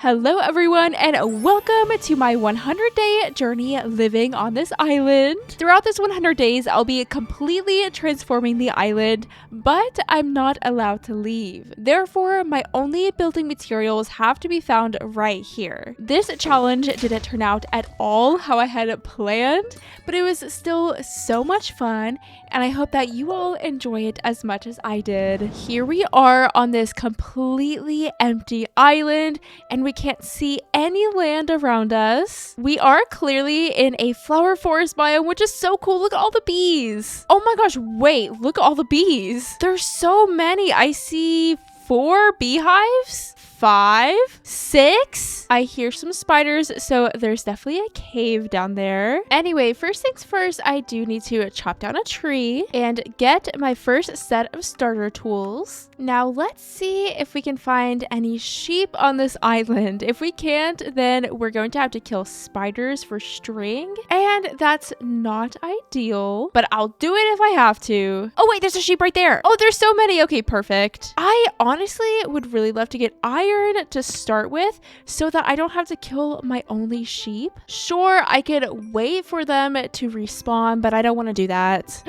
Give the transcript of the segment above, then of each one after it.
Hello everyone and welcome to my 100-day journey living on this island. Throughout this 100 days, I'll be completely transforming the island, but I'm not allowed to leave. Therefore, my only building materials have to be found right here. This challenge didn't turn out at all how I had planned, but it was still so much fun, and I hope that you all enjoy it as much as I did. Here we are on this completely empty island, and we can't see any land around us. We are clearly in a flower forest biome, which is so cool. Look at all the bees. Oh my gosh, wait, look at all the bees. There's so many. I see 4 beehives. 5, 6. I hear some spiders, so there's definitely a cave down there. Anyway, first things first, I do need to chop down a tree and get my first set of starter tools. Now let's see if we can find any sheep on this island. If we can't, then we're going to have to kill spiders for string, and that's not ideal, but I'll do it if I have to. Oh wait, there's a sheep right there. Oh, there's so many. Okay, perfect. I honestly would really love to get iron to start with so that I don't have to kill my only sheep. Sure, I could wait for them to respawn, but I don't want to do that.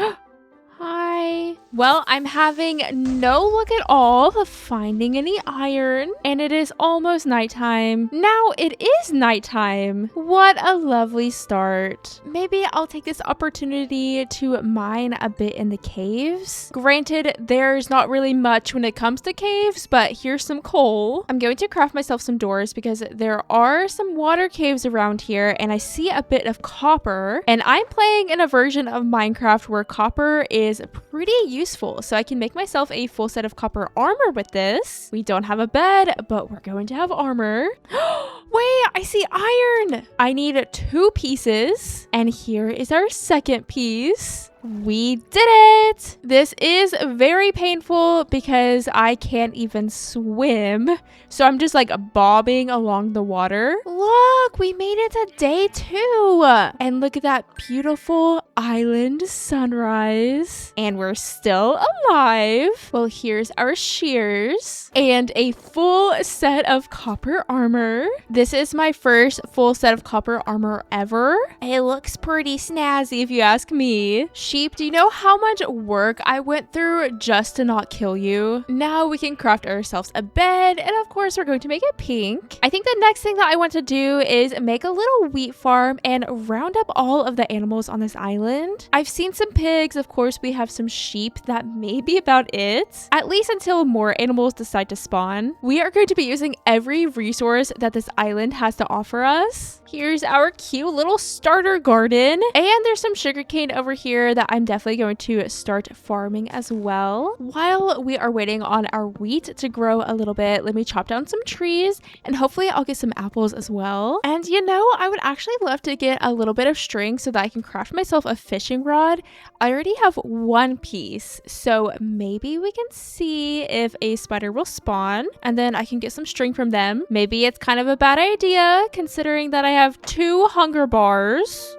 Hi. Well, I'm having no luck at all finding any iron, and it is almost nighttime. Now it is nighttime. What a lovely start. Maybe I'll take this opportunity to mine a bit in the caves. Granted, there's not really much when it comes to caves, but here's some coal. I'm going to craft myself some doors because there are some water caves around here, and I see a bit of copper, and I'm playing in a version of Minecraft where copper is pretty useful, so I can make myself a full set of copper armor with this. We don't have a bed, but we're going to have armor. Wait, I see iron. I need 2 pieces, and here is our second piece. We did it! This is very painful because I can't even swim. So I'm just like bobbing along the water. Look, we made it to day 2. And look at that beautiful island sunrise. And we're still alive. Well, here's our shears and a full set of copper armor. This is my first full set of copper armor ever. It looks pretty snazzy if you ask me. Sheep, do you know how much work I went through just to not kill you? Now we can craft ourselves a bed, and of course we're going to make it pink. I think the next thing that I want to do is make a little wheat farm and round up all of the animals on this island. I've seen some pigs, of course we have some sheep. That may be about it, at least until more animals decide to spawn. We are going to be using every resource that this island has to offer us. Here's our cute little starter garden, and there's some sugarcane over here that I'm definitely going to start farming as well. While we are waiting on our wheat to grow a little bit, let me chop down some trees, and hopefully I'll get some apples as well. And you know, I would actually love to get a little bit of string so that I can craft myself a fishing rod. I already have 1 piece, so maybe we can see if a spider will spawn, and then I can get some string from them. Maybe it's kind of a bad idea considering that I have 2 hunger bars.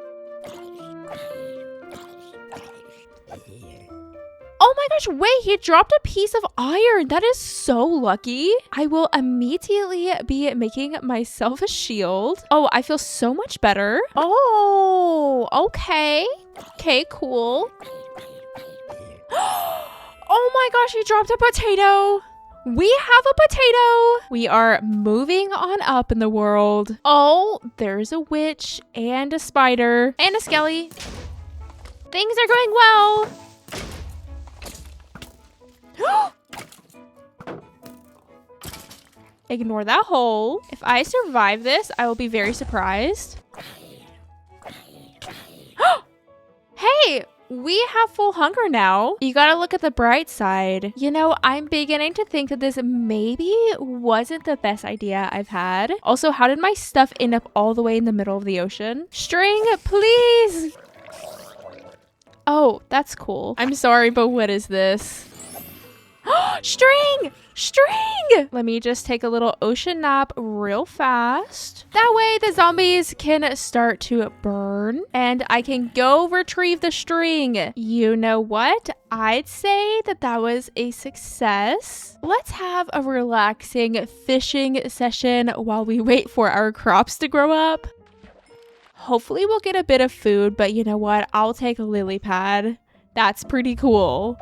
Oh my gosh, wait, he dropped a piece of iron. That is so lucky. I will immediately be making myself a shield. Oh, I feel so much better. Oh, okay. Okay, cool. Oh my gosh, he dropped a potato. We have a potato. We are moving on up in the world. Oh, there's a witch and a spider and a skelly. Things are going well. Ignore that hole. If I survive this, I will be very surprised. Hey, we have full hunger now. You gotta look at the bright side. You know, I'm beginning to think that this maybe wasn't the best idea I've had. Also, how did my stuff end up all the way in the middle of the ocean? String, please. Oh, that's cool. I'm sorry, but what is this? String! String! Let me just take a little ocean nap real fast. That way the zombies can start to burn and I can go retrieve the string. You know what? I'd say that that was a success. Let's have a relaxing fishing session while we wait for our crops to grow up. Hopefully we'll get a bit of food, but you know what? I'll take a lily pad. That's pretty cool.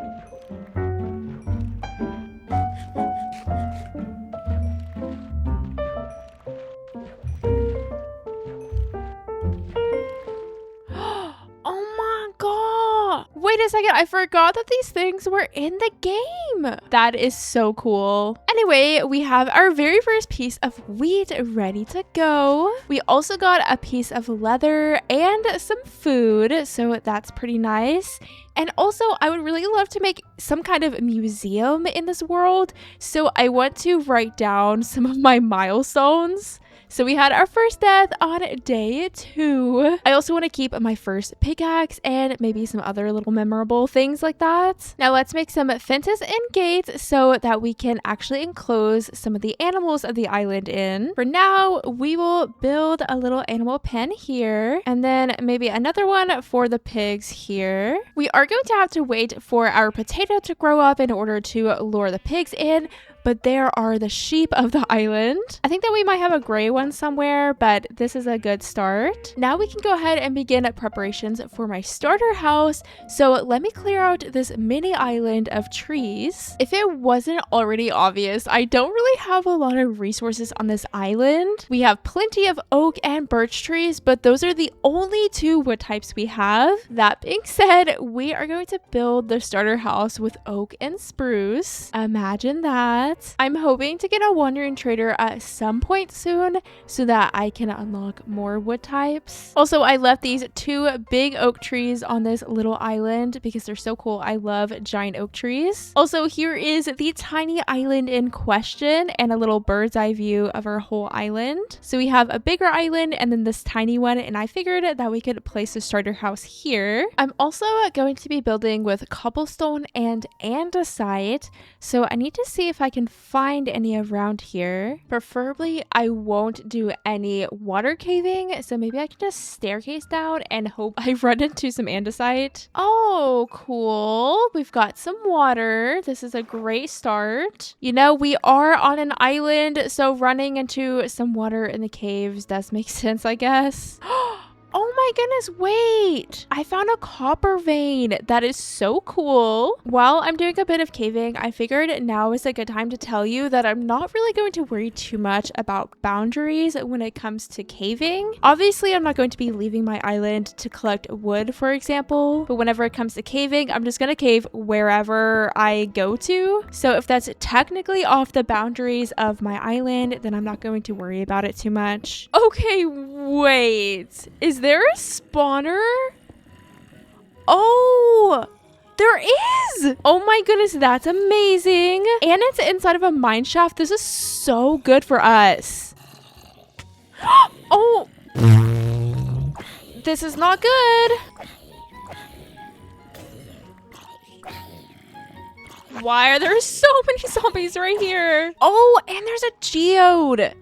Wait a second, I forgot that these things were in the game. That is so cool. Anyway, we have our very first piece of wheat ready to go. We also got a piece of leather and some food, so that's pretty nice. And also, I would really love to make some kind of museum in this world, so I want to write down some of my milestones. So we had our first death on day 2. I also want to keep my first pickaxe and maybe some other little memorable things like that. Now let's make some fences and gates so that we can actually enclose some of the animals of the island in. For now, we will build a little animal pen here and then maybe another one for the pigs here. We are going to have to wait for our potato to grow up in order to lure the pigs in. But there are the sheep of the island. I think that we might have a gray one somewhere, but this is a good start. Now we can go ahead and begin preparations for my starter house. So let me clear out this mini island of trees. If it wasn't already obvious, I don't really have a lot of resources on this island. We have plenty of oak and birch trees, but those are the only 2 wood types we have. That being said, we are going to build the starter house with oak and spruce. Imagine that. I'm hoping to get a wandering trader at some point soon so that I can unlock more wood types. Also, I left these 2 big oak trees on this little island because they're so cool. I love giant oak trees. Also, here is the tiny island in question and a little bird's eye view of our whole island. So we have a bigger island and then this tiny one, and I figured that we could place the starter house here. I'm also going to be building with cobblestone and andesite, so I need to see if I can find any around here. Preferably, I won't do any water caving, so maybe I can just staircase down and hope I run into some andesite. Oh, cool. We've got some water. This is a great start. You know, we are on an island, so running into some water in the caves does make sense, I guess. Oh my goodness, wait! I found a copper vein. That is so cool. While I'm doing a bit of caving, I figured now is a good time to tell you that I'm not really going to worry too much about boundaries when it comes to caving. Obviously, I'm not going to be leaving my island to collect wood, for example, but whenever it comes to caving, I'm just gonna cave wherever I go to. So if that's technically off the boundaries of my island, then I'm not going to worry about it too much. Okay, wait. Is there a spawner? Oh, there is! Oh my goodness, that's amazing. And it's inside of a mine shaft. This is so good for us. Oh, this is not good. Why are there so many zombies right here? Oh, and there's a geode.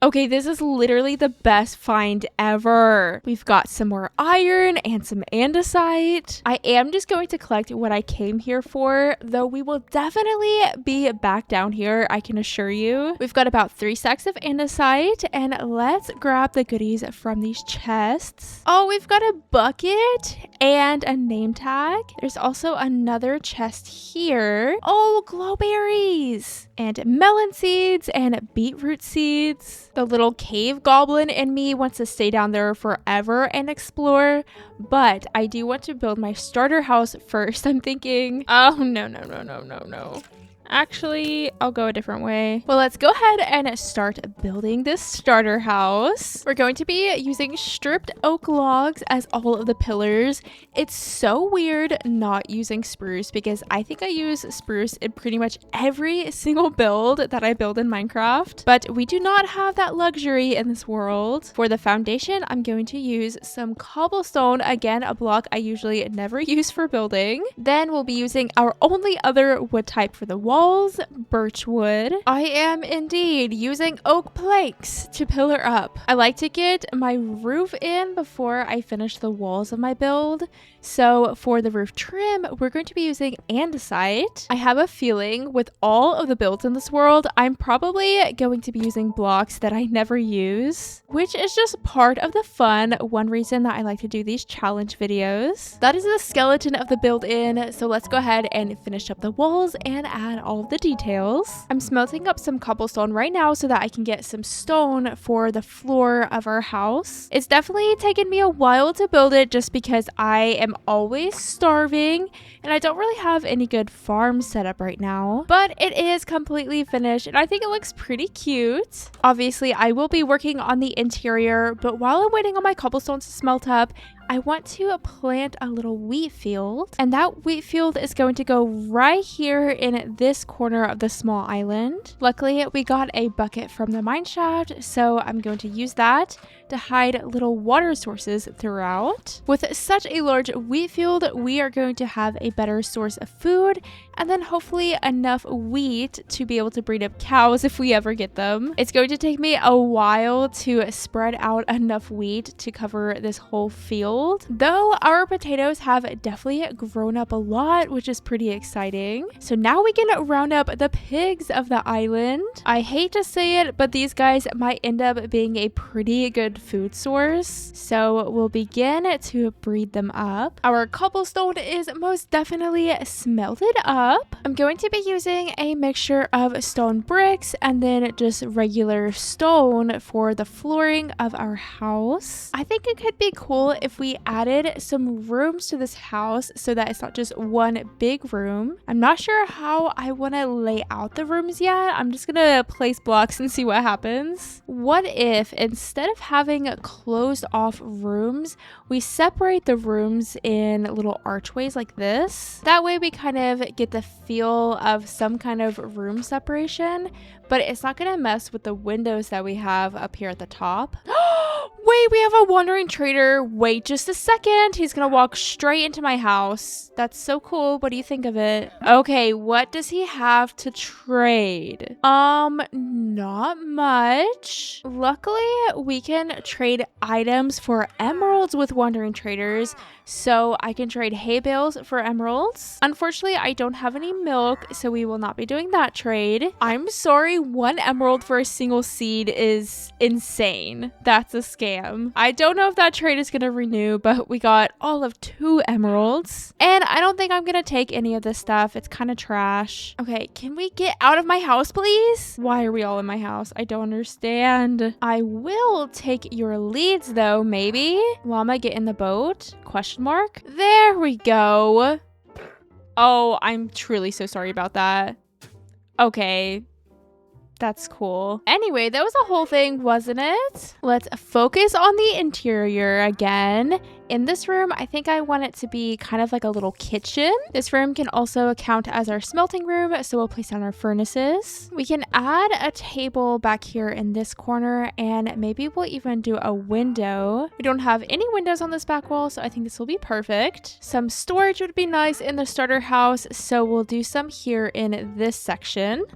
Okay, this is literally the best find ever. We've got some more iron and some andesite. I am just going to collect what I came here for, though we will definitely be back down here, I can assure you. We've got about 3 stacks of andesite, and let's grab the goodies from these chests. Oh, we've got a bucket and a name tag. There's also another chest here. Oh, glowberries and melon seeds and beetroot seeds. The little cave goblin in me wants to stay down there forever and explore, but I do want to build my starter house first. I'm thinking, oh, no. Actually, I'll go a different way. Well, let's go ahead and start building this starter house. We're going to be using stripped oak logs as all of the pillars. It's so weird not using spruce because I think I use spruce in pretty much every single build that I build in Minecraft, but we do not have that luxury in this world. For the foundation, I'm going to use some cobblestone, again, a block I usually never use for building. Then we'll be using our only other wood type for the wall walls, birch wood. I am indeed using oak planks to pillar up. I like to get my roof in before I finish the walls of my build. So for the roof trim, we're going to be using andesite. I have a feeling with all of the builds in this world, I'm probably going to be using blocks that I never use, which is just part of the fun. One reason that I like to do these challenge videos. That is the skeleton of the build in. So let's go ahead and finish up the walls and add all of the details. I'm smelting up some cobblestone right now so that I can get some stone for the floor of our house. It's definitely taken me a while to build it just because I am always starving and I don't really have any good farm setup right now, but it is completely finished and I think it looks pretty cute. Obviously, I will be working on the interior, but while I'm waiting on my cobblestone to smelt up, I want to plant a little wheat field, and that wheat field is going to go right here in this corner of the small island. Luckily, we got a bucket from the mine shaft, so I'm going to use that to hide little water sources throughout. With such a large wheat field, we are going to have a better source of food, and then hopefully enough wheat to be able to breed up cows if we ever get them. It's going to take me a while to spread out enough wheat to cover this whole field, though our potatoes have definitely grown up a lot, which is pretty exciting. So now we can round up the pigs of the island. I hate to say it, but these guys might end up being a pretty good food source, so we'll begin to breed them up. Our cobblestone is most definitely smelted up. I'm going to be using a mixture of stone bricks and then just regular stone for the flooring of our house. I think it could be cool if we added some rooms to this house so that it's not just one big room. I'm not sure how I want to lay out the rooms yet. I'm just gonna place blocks and see what happens. What if instead of having closed off rooms, we separate the rooms in little archways like this? That way we kind of get the feel of some kind of room separation, but it's not gonna mess with the windows that we have up here at the top. Wait, we have a wandering trader. Wait just a second. He's gonna walk straight into my house. That's so cool. What do you think of it? Okay, what does he have to trade? Not much. Luckily, we can trade items for emeralds with wandering traders, so I can trade hay bales for emeralds. Unfortunately, I don't have any milk, so we will not be doing that trade. I'm sorry, 1 emerald for a single seed is insane. That's a scam. I don't know if that trade is gonna renew, but we got all of 2 emeralds. And I don't think I'm gonna take any of this stuff. It's kind of trash. Okay, can we get out of my house, please? Why are we all in my house? I don't understand. I will take your leads though, maybe. Llama, get in the boat? Question mark? There we go. Oh, I'm truly so sorry about that. Okay. That's cool. Anyway, that was the whole thing, wasn't it? Let's focus on the interior again. In this room, I think I want it to be kind of like a little kitchen. This room can also count as our smelting room, so we'll place down our furnaces. We can add a table back here in this corner, and maybe we'll even do a window. We don't have any windows on this back wall, so I think this will be perfect. Some storage would be nice in the starter house, so we'll do some here in this section.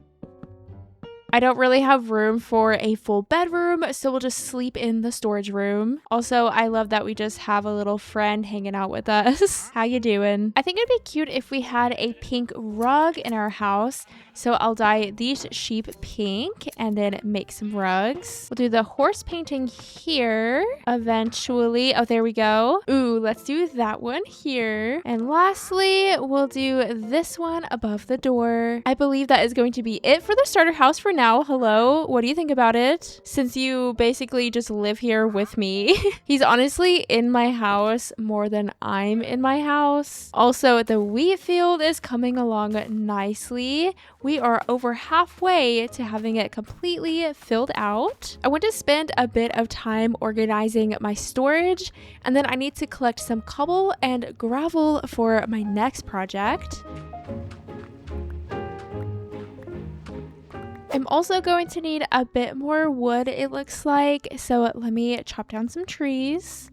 I don't really have room for a full bedroom, so we'll just sleep in the storage room. Also, I love that we just have a little friend hanging out with us. How you doing? I think it'd be cute if we had a pink rug in our house. So I'll dye these sheep pink and then make some rugs. We'll do the horse painting here eventually. Oh, there we go. Ooh, let's do that one here. And lastly, we'll do this one above the door. I believe that is going to be it for the starter house for now. Hello, what do you think about it? Since you basically just live here with me. He's honestly in my house more than I'm in my house. Also, the wheat field is coming along nicely. We are over halfway to having it completely filled out. I want to spend a bit of time organizing my storage, and then I need to collect some cobble and gravel for my next project. I'm also going to need a bit more wood, it looks like, so let me chop down some trees.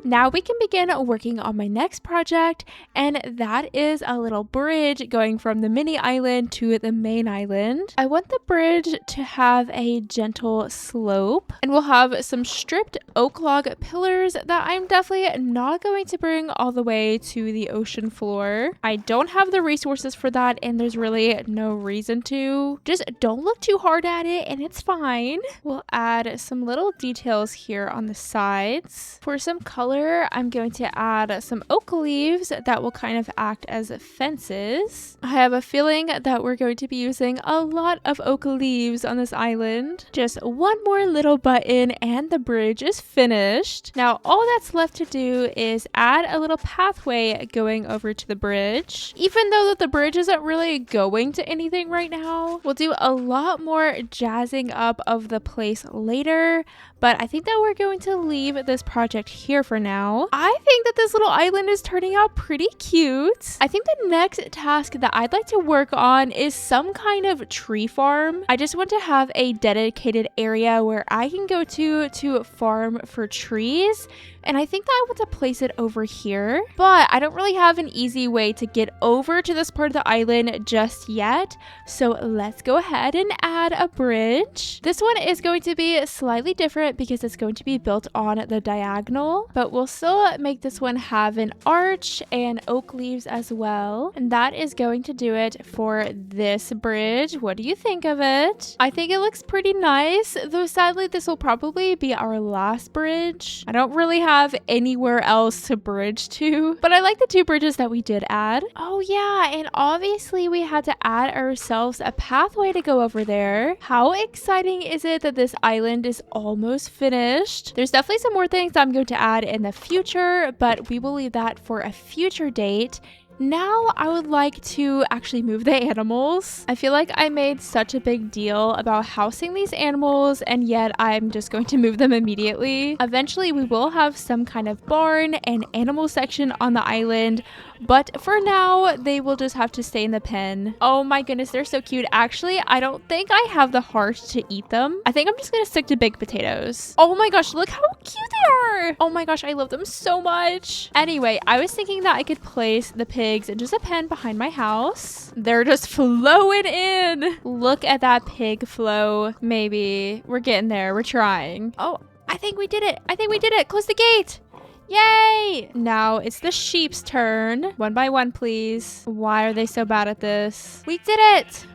Now we can begin working on my next project, and that is a little bridge going from the mini island to the main island. I want the bridge to have a gentle slope, and we'll have some stripped oak log pillars that I'm definitely not going to bring all the way to the ocean floor. I don't have the resources for that, and there's really no reason to. Just don't look too hard at it and it's fine. We'll add some little details here on the sides. For some color, I'm going to add some oak leaves that will kind of act as fences. I have a feeling that we're going to be using a lot of oak leaves on this island. Just one more little button and the bridge is finished. Now all that's left to do is add a little pathway going over to the bridge. Even though the bridge isn't really going to anything right now, we'll do a lot more jazzing up of the place later, but I think that we're going to leave this project here for now. I think that this little island is turning out pretty cute. I think the next task that I'd like to work on is some kind of tree farm. I just want to have a dedicated area where I can go to farm for trees. And I think that I want to place it over here, but I don't really have an easy way to get over to this part of the island just yet. So let's go ahead and add a bridge. This one is going to be slightly different because it's going to be built on the diagonal, but we'll still make this one have an arch and oak leaves as well. And that is going to do it for this bridge. What do you think of it? I think it looks pretty nice, though sadly this will probably be our last bridge. I don't really have anywhere else to bridge to, but I like the two bridges that we did add. Oh yeah, and obviously we had to add ourselves a pathway to go over there. How exciting is it that this island is almost finished? There's definitely some more things I'm going to add in the future, but we will leave that for a future date. Now I would like to actually move the animals. I feel like I made such a big deal about housing these animals, and yet I'm just going to move them immediately. Eventually we will have some kind of barn and animal section on the island, but for now they will just have to stay in the pen. Oh my goodness, they're so cute. Actually, I don't think I have the heart to eat them. I think I'm just gonna stick to baked potatoes. Oh my gosh, look how cute they are. Oh my gosh, I love them so much. Anyway, I was thinking that I could place the pigs in just a pen behind my house. They're just flowing in. Look at that pig flow. Maybe we're getting there. We're trying. Oh, I think we did it. I think we did it. Close the gate. Yay! Now it's the sheep's turn. One by one, please. Why are they so bad at this? We did it!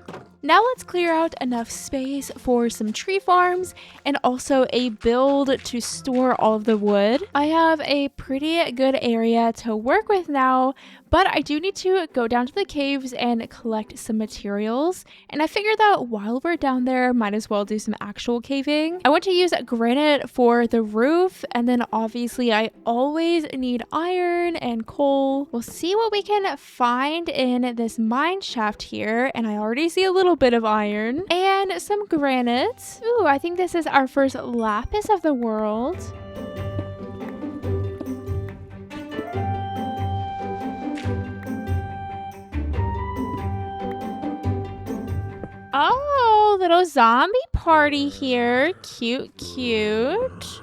Now let's clear out enough space for some tree farms and also a build to store all of the wood. I have a pretty good area to work with now, but I do need to go down to the caves and collect some materials. And I figured that while we're down there, might as well do some actual caving. I want to use granite for the roof, and then obviously I always need iron and coal. We'll see what we can find in this mine shaft here, and I already see a little bit of iron and some granite. Ooh, I think this is our first lapis of the world. Oh, little zombie party here. Cute, cute.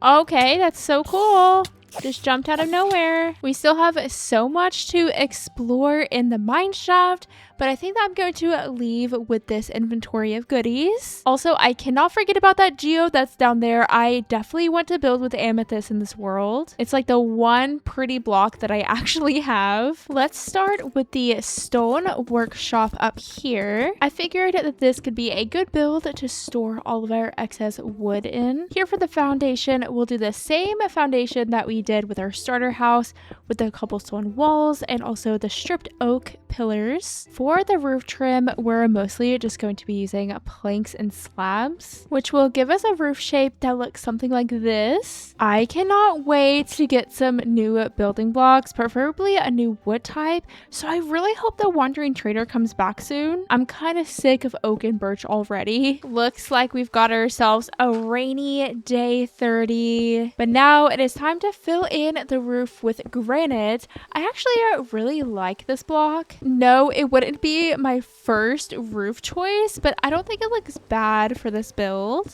Okay, that's so cool. Just jumped out of nowhere. We still have so much to explore in the mine shaft, but I think that I'm going to leave with this inventory of goodies. Also, I cannot forget about that geode that's down there. I definitely want to build with amethyst in this world. It's like the one pretty block that I actually have. Let's start with the stone workshop up here. I figured that this could be a good build to store all of our excess wood in. Here for the foundation, we'll do the same foundation that we did with our starter house with the cobblestone walls and also the stripped oak pillars. For the roof trim, we're mostly just going to be using planks and slabs, which will give us a roof shape that looks something like this. I cannot wait to get some new building blocks, preferably a new wood type, so I really hope the Wandering Trader comes back soon. I'm kind of sick of oak and birch already. Looks like we've got ourselves a rainy day 30, but now it is time to fill in the roof with granite. I actually really like this block. No, it wouldn't wouldn't be my first roof choice, but I don't think it looks bad for this build.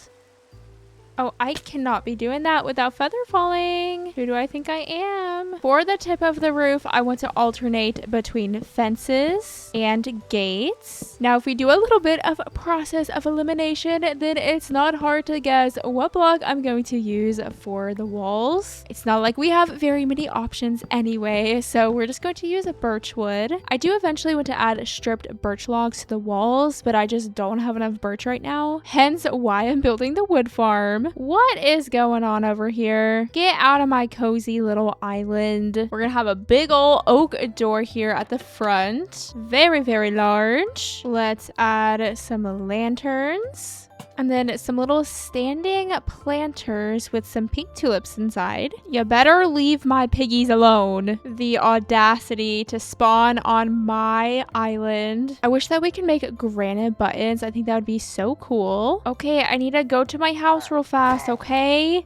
Oh, I cannot be doing that without feather falling. Who do I think I am? For the tip of the roof, I want to alternate between fences and gates. Now, if we do a little bit of a process of elimination, then it's not hard to guess what block I'm going to use for the walls. It's not like we have very many options anyway, so we're just going to use a birch wood. I do eventually want to add stripped birch logs to the walls, but I just don't have enough birch right now. Hence why I'm building the wood farm. What is going on over here? Get out of my cozy little island. We're gonna have a big old oak door here at the front. Very, very large. Let's add some lanterns. And then some little standing planters with some pink tulips inside. You better leave my piggies alone. The audacity to spawn on my island. I wish that we could make granite buttons. I think that would be so cool. Okay, I need to go to my house real fast, okay?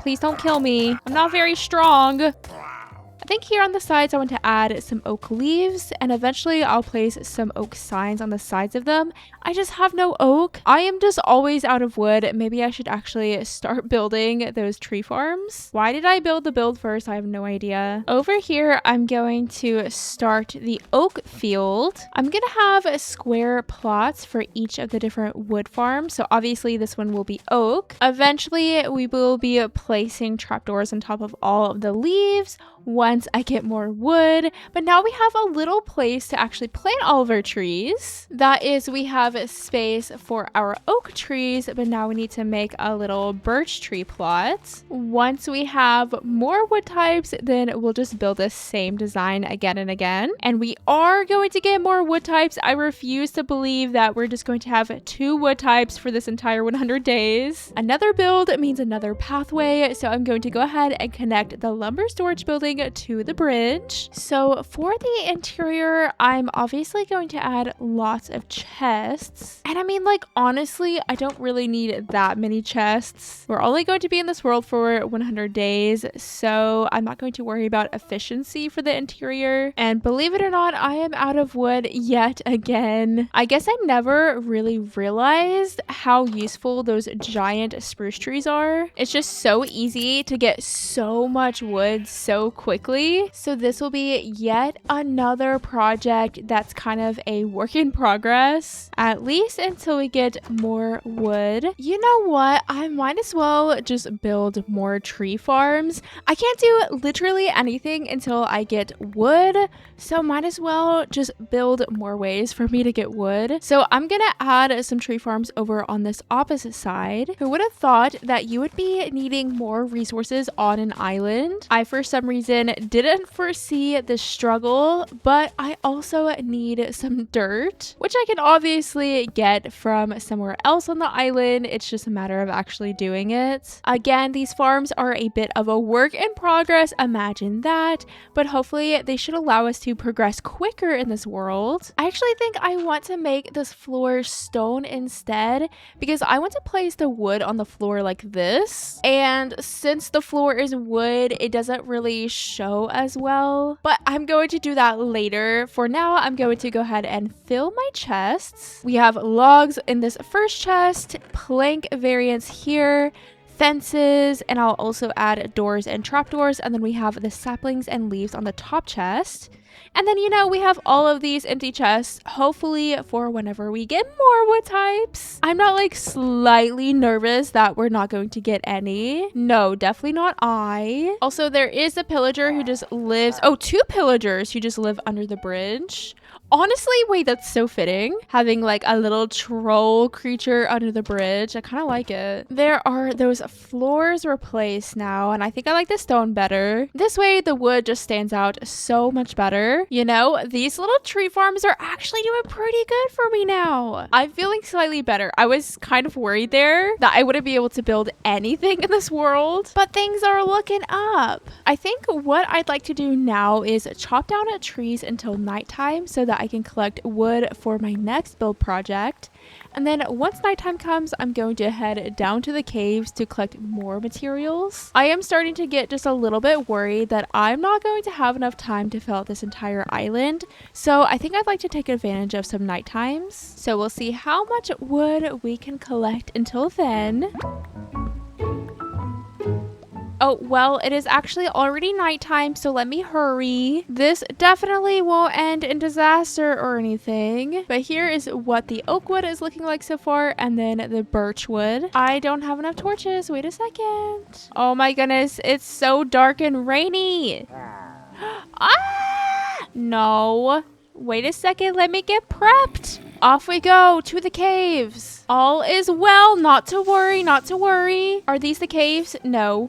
Please don't kill me. I'm not very strong. I think here on the sides, I want to add some oak leaves, and eventually I'll place some oak signs on the sides of them. I just have no oak. I am just always out of wood. Maybe I should actually start building those tree farms. Why did I build the build first? I have no idea. Over here, I'm going to start the oak field. I'm going to have square plots for each of the different wood farms. So obviously this one will be oak. Eventually, we will be placing trapdoors on top of all of the leaves once I get more wood. But now we have a little place to actually plant all of our trees. That is, we have space for our oak trees, but now we need to make a little birch tree plot. Once we have more wood types, then we'll just build the same design again and again. And we are going to get more wood types. I refuse to believe that we're just going to have 2 wood types for this entire 100 days. Another build means another pathway, so I'm going to go ahead and connect the lumber storage building to the bridge. So for the interior, I'm obviously going to add lots of chests. And I mean, like, honestly, I don't really need that many chests. We're only going to be in this world for 100 days, so I'm not going to worry about efficiency for the interior. And believe it or not, I am out of wood yet again. I guess I never really realized how useful those giant spruce trees are. It's just so easy to get so much wood so quickly. So this will be yet another project that's kind of a work in progress, at least until we get more wood. You know what? I might as well just build more tree farms. I can't do literally anything until I get wood, so might as well just build more ways for me to get wood. So I'm gonna add some tree farms over on this opposite side. Who would have thought that you would be needing more resources on an island? I, for some reason, didn't foresee the struggle, but I also need some dirt, which I can obviously get from somewhere else on the island. It's just a matter of actually doing it. Again, these farms are a bit of a work in progress, imagine that, but hopefully they should allow us to progress quicker in this world. I actually think I want to make this floor stone instead, because I want to place the wood on the floor like this, and since the floor is wood, it doesn't really show as well, but I'm going to do that later. For now, I'm going to go ahead and fill my chests. We have logs in this first chest, plank variants here, fences, and I'll also add doors and trapdoors, and then we have the saplings and leaves on the top chest. And then, you know, we have all of these empty chests, hopefully for whenever we get more wood types. I'm not like slightly nervous that we're not going to get any. No, definitely not I. Also, there is a pillager who just lives, 2 pillagers who just live under the bridge. Honestly, wait, that's so fitting. Having like a little troll creature under the bridge. I kind of like it. There are those floors replaced now, and I think I like the stone better. This way, the wood just stands out so much better. You know, these little tree farms are actually doing pretty good for me now. I'm feeling slightly better. I was kind of worried there that I wouldn't be able to build anything in this world, but things are looking up. I think what I'd like to do now is chop down trees until nighttime so that I can collect wood for my next build project. And then once nighttime comes, I'm going to head down to the caves to collect more materials. I am starting to get just a little bit worried that I'm not going to have enough time to fill out this entire island. So I think I'd like to take advantage of some night times. So we'll see how much wood we can collect until then. Oh, well, it is actually already nighttime, so let me hurry. This definitely won't end in disaster or anything. But here is what the oak wood is looking like so far, and then the birch wood. I don't have enough torches. Wait a second. Oh my goodness, it's so dark and rainy. Ah! No. Wait a second, let me get prepped. Off we go to the caves. All is well, not to worry, not to worry. Are these the caves? No.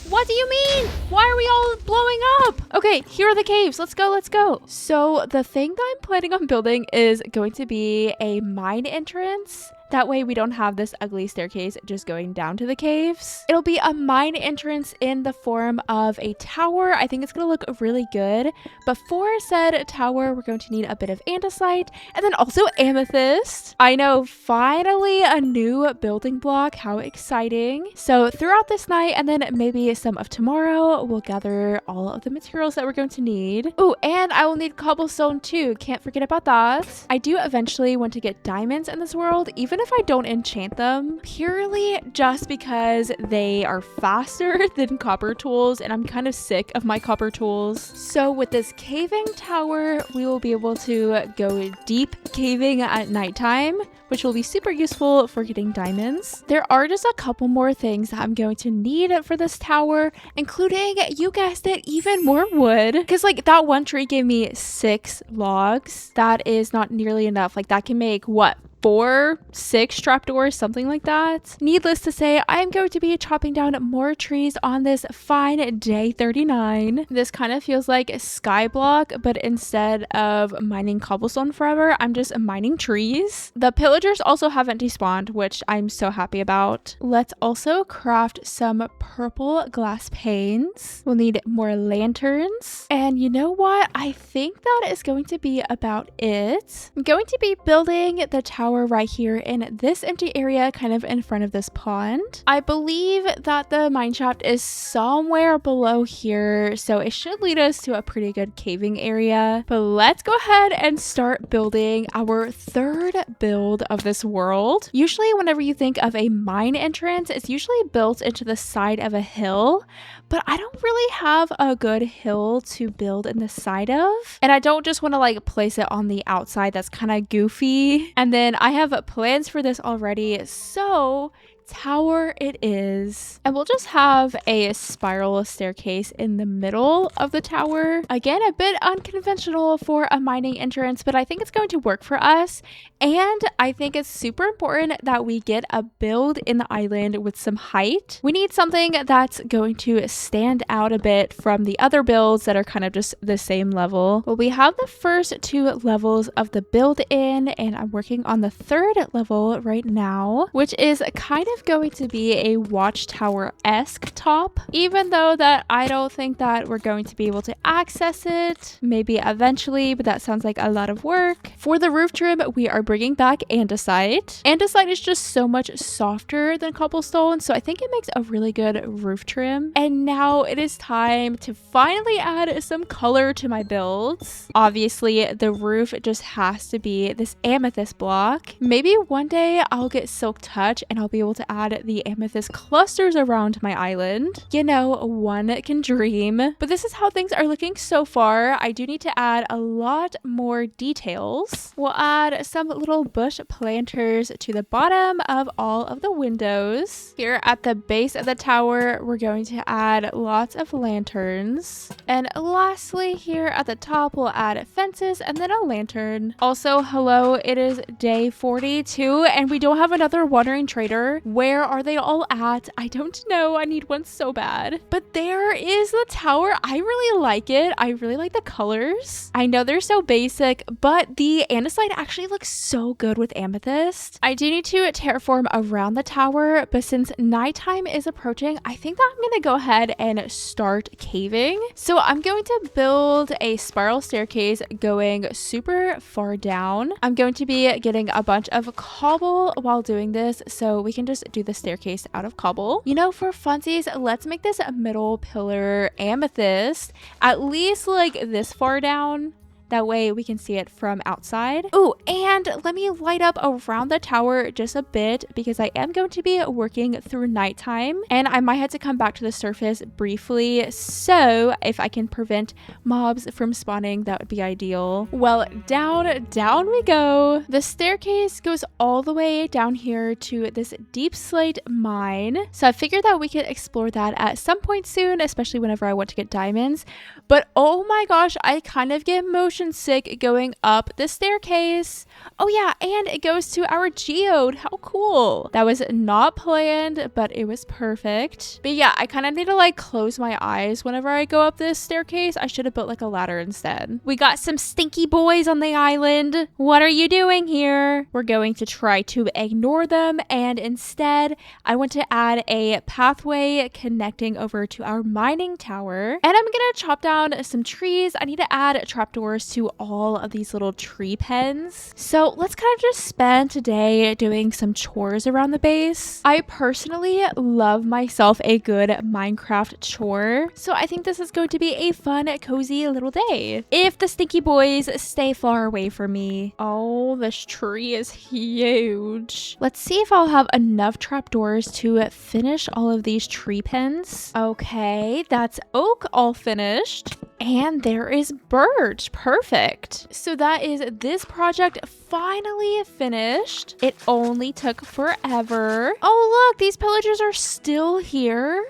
What do you mean? Why are we all blowing up? Okay, here are the caves. Let's go, let's go. So the thing that I'm planning on building is going to be a mine entrance. That way we don't have this ugly staircase just going down to the caves. It'll be a mine entrance in the form of a tower. I think it's going to look really good. But for said tower, we're going to need a bit of andesite and then also amethyst. I know, finally a new building block. How exciting. So throughout this night and then maybe some of tomorrow, we'll gather all of the materials that we're going to need. Oh, and I will need cobblestone too. Can't forget about that. I do eventually want to get diamonds in this world, even if I don't enchant them, purely just because they are faster than copper tools and I'm kind of sick of my copper tools. So with this caving tower, we will be able to go deep caving at nighttime, which will be super useful for getting diamonds. There are just a couple more things that I'm going to need for this tower, including, you guessed it, even more wood. Because like that one tree gave me 6 logs. That is not nearly enough. Like that can make what? 4, 6 trapdoors, something like that. Needless to say, I am going to be chopping down more trees on this fine day 39. This kind of feels like Skyblock, but instead of mining cobblestone forever, I'm just mining trees. The pillagers also haven't despawned, which I'm so happy about. Let's also craft some purple glass panes. We'll need more lanterns. And you know what? I think that is going to be about it. I'm going to be building the tower right here in this empty area kind of in front of this pond. I believe that the mine shaft is somewhere below here, so it should lead us to a pretty good caving area. But let's go ahead and start building our third build of this world. Usually whenever you think of a mine entrance, it's usually built into the side of a hill, but I don't really have a good hill to build in the side of. And I don't just want to like place it on the outside. That's kind of goofy. And then I have plans for this already. So tower it is, and we'll just have a spiral staircase in the middle of the tower. Again, a bit unconventional for a mining entrance, but I think it's going to work for us. And I think it's super important that we get a build in the island with some height. We need something that's going to stand out a bit from the other builds that are kind of just the same level. Well, we have the first 2 levels of the build in, and I'm working on the 3rd level right now, which is kind of going to be a watchtower-esque top, even though that I don't think that we're going to be able to access it. Maybe eventually, but that sounds like a lot of work. For the roof trim, we are bringing back andesite. Andesite is just so much softer than cobblestone, so I think it makes a really good roof trim. And now it is time to finally add some color to my builds. Obviously, the roof just has to be this amethyst block. Maybe one day I'll get silk touch and I'll be able to add the amethyst clusters around my island. You know, one can dream. But this is how things are looking so far. I do need to add a lot more details. We'll add some little bush planters to the bottom of all of the windows. Here at the base of the tower, we're going to add lots of lanterns. And lastly, here at the top, we'll add fences and then a lantern. Also, hello, it is day 42 and we don't have another wandering trader. Where are they all at? I don't know. I need one so bad. But there is the tower. I really like it. I really like the colors. I know they're so basic, but the andesite actually looks so good with amethyst. I do need to terraform around the tower, but since nighttime is approaching, I think that I'm going to go ahead and start caving. So I'm going to build a spiral staircase going super far down. I'm going to be getting a bunch of cobble while doing this, so we can just do the staircase out of cobble. You know, for funsies, let's make this middle pillar amethyst, at least like this far down. That way we can see it from outside. Oh, and let me light up around the tower just a bit because I am going to be working through nighttime and I might have to come back to the surface briefly. So if I can prevent mobs from spawning, that would be ideal. Well, down we go. The staircase goes all the way down here to this deep slate mine. So I figured that we could explore that at some point soon, especially whenever I want to get diamonds. But oh my gosh, I kind of get motion sick going up the staircase. Oh yeah, and it goes to our geode. How cool. That was not planned, but it was perfect. But yeah, I kind of need to like close my eyes whenever I go up this staircase. I should have built like a ladder instead. We got some stinky boys on the island. What are you doing here? We're going to try to ignore them, and instead I want to add a pathway connecting over to our mining tower, and I'm gonna chop down some trees. I need to add trapdoors to all of these little tree pens. So let's kind of just spend today doing some chores around the base. I personally love myself a good Minecraft chore, so I think this is going to be a fun, cozy little day. If the stinky boys stay far away from me. Oh, this tree is huge. Let's see if I'll have enough trapdoors to finish all of these tree pens. Okay, that's oak all finished. And there is birch. Perfect. So that is this project finally finished. It only took forever. Oh, look, these pillagers are still here.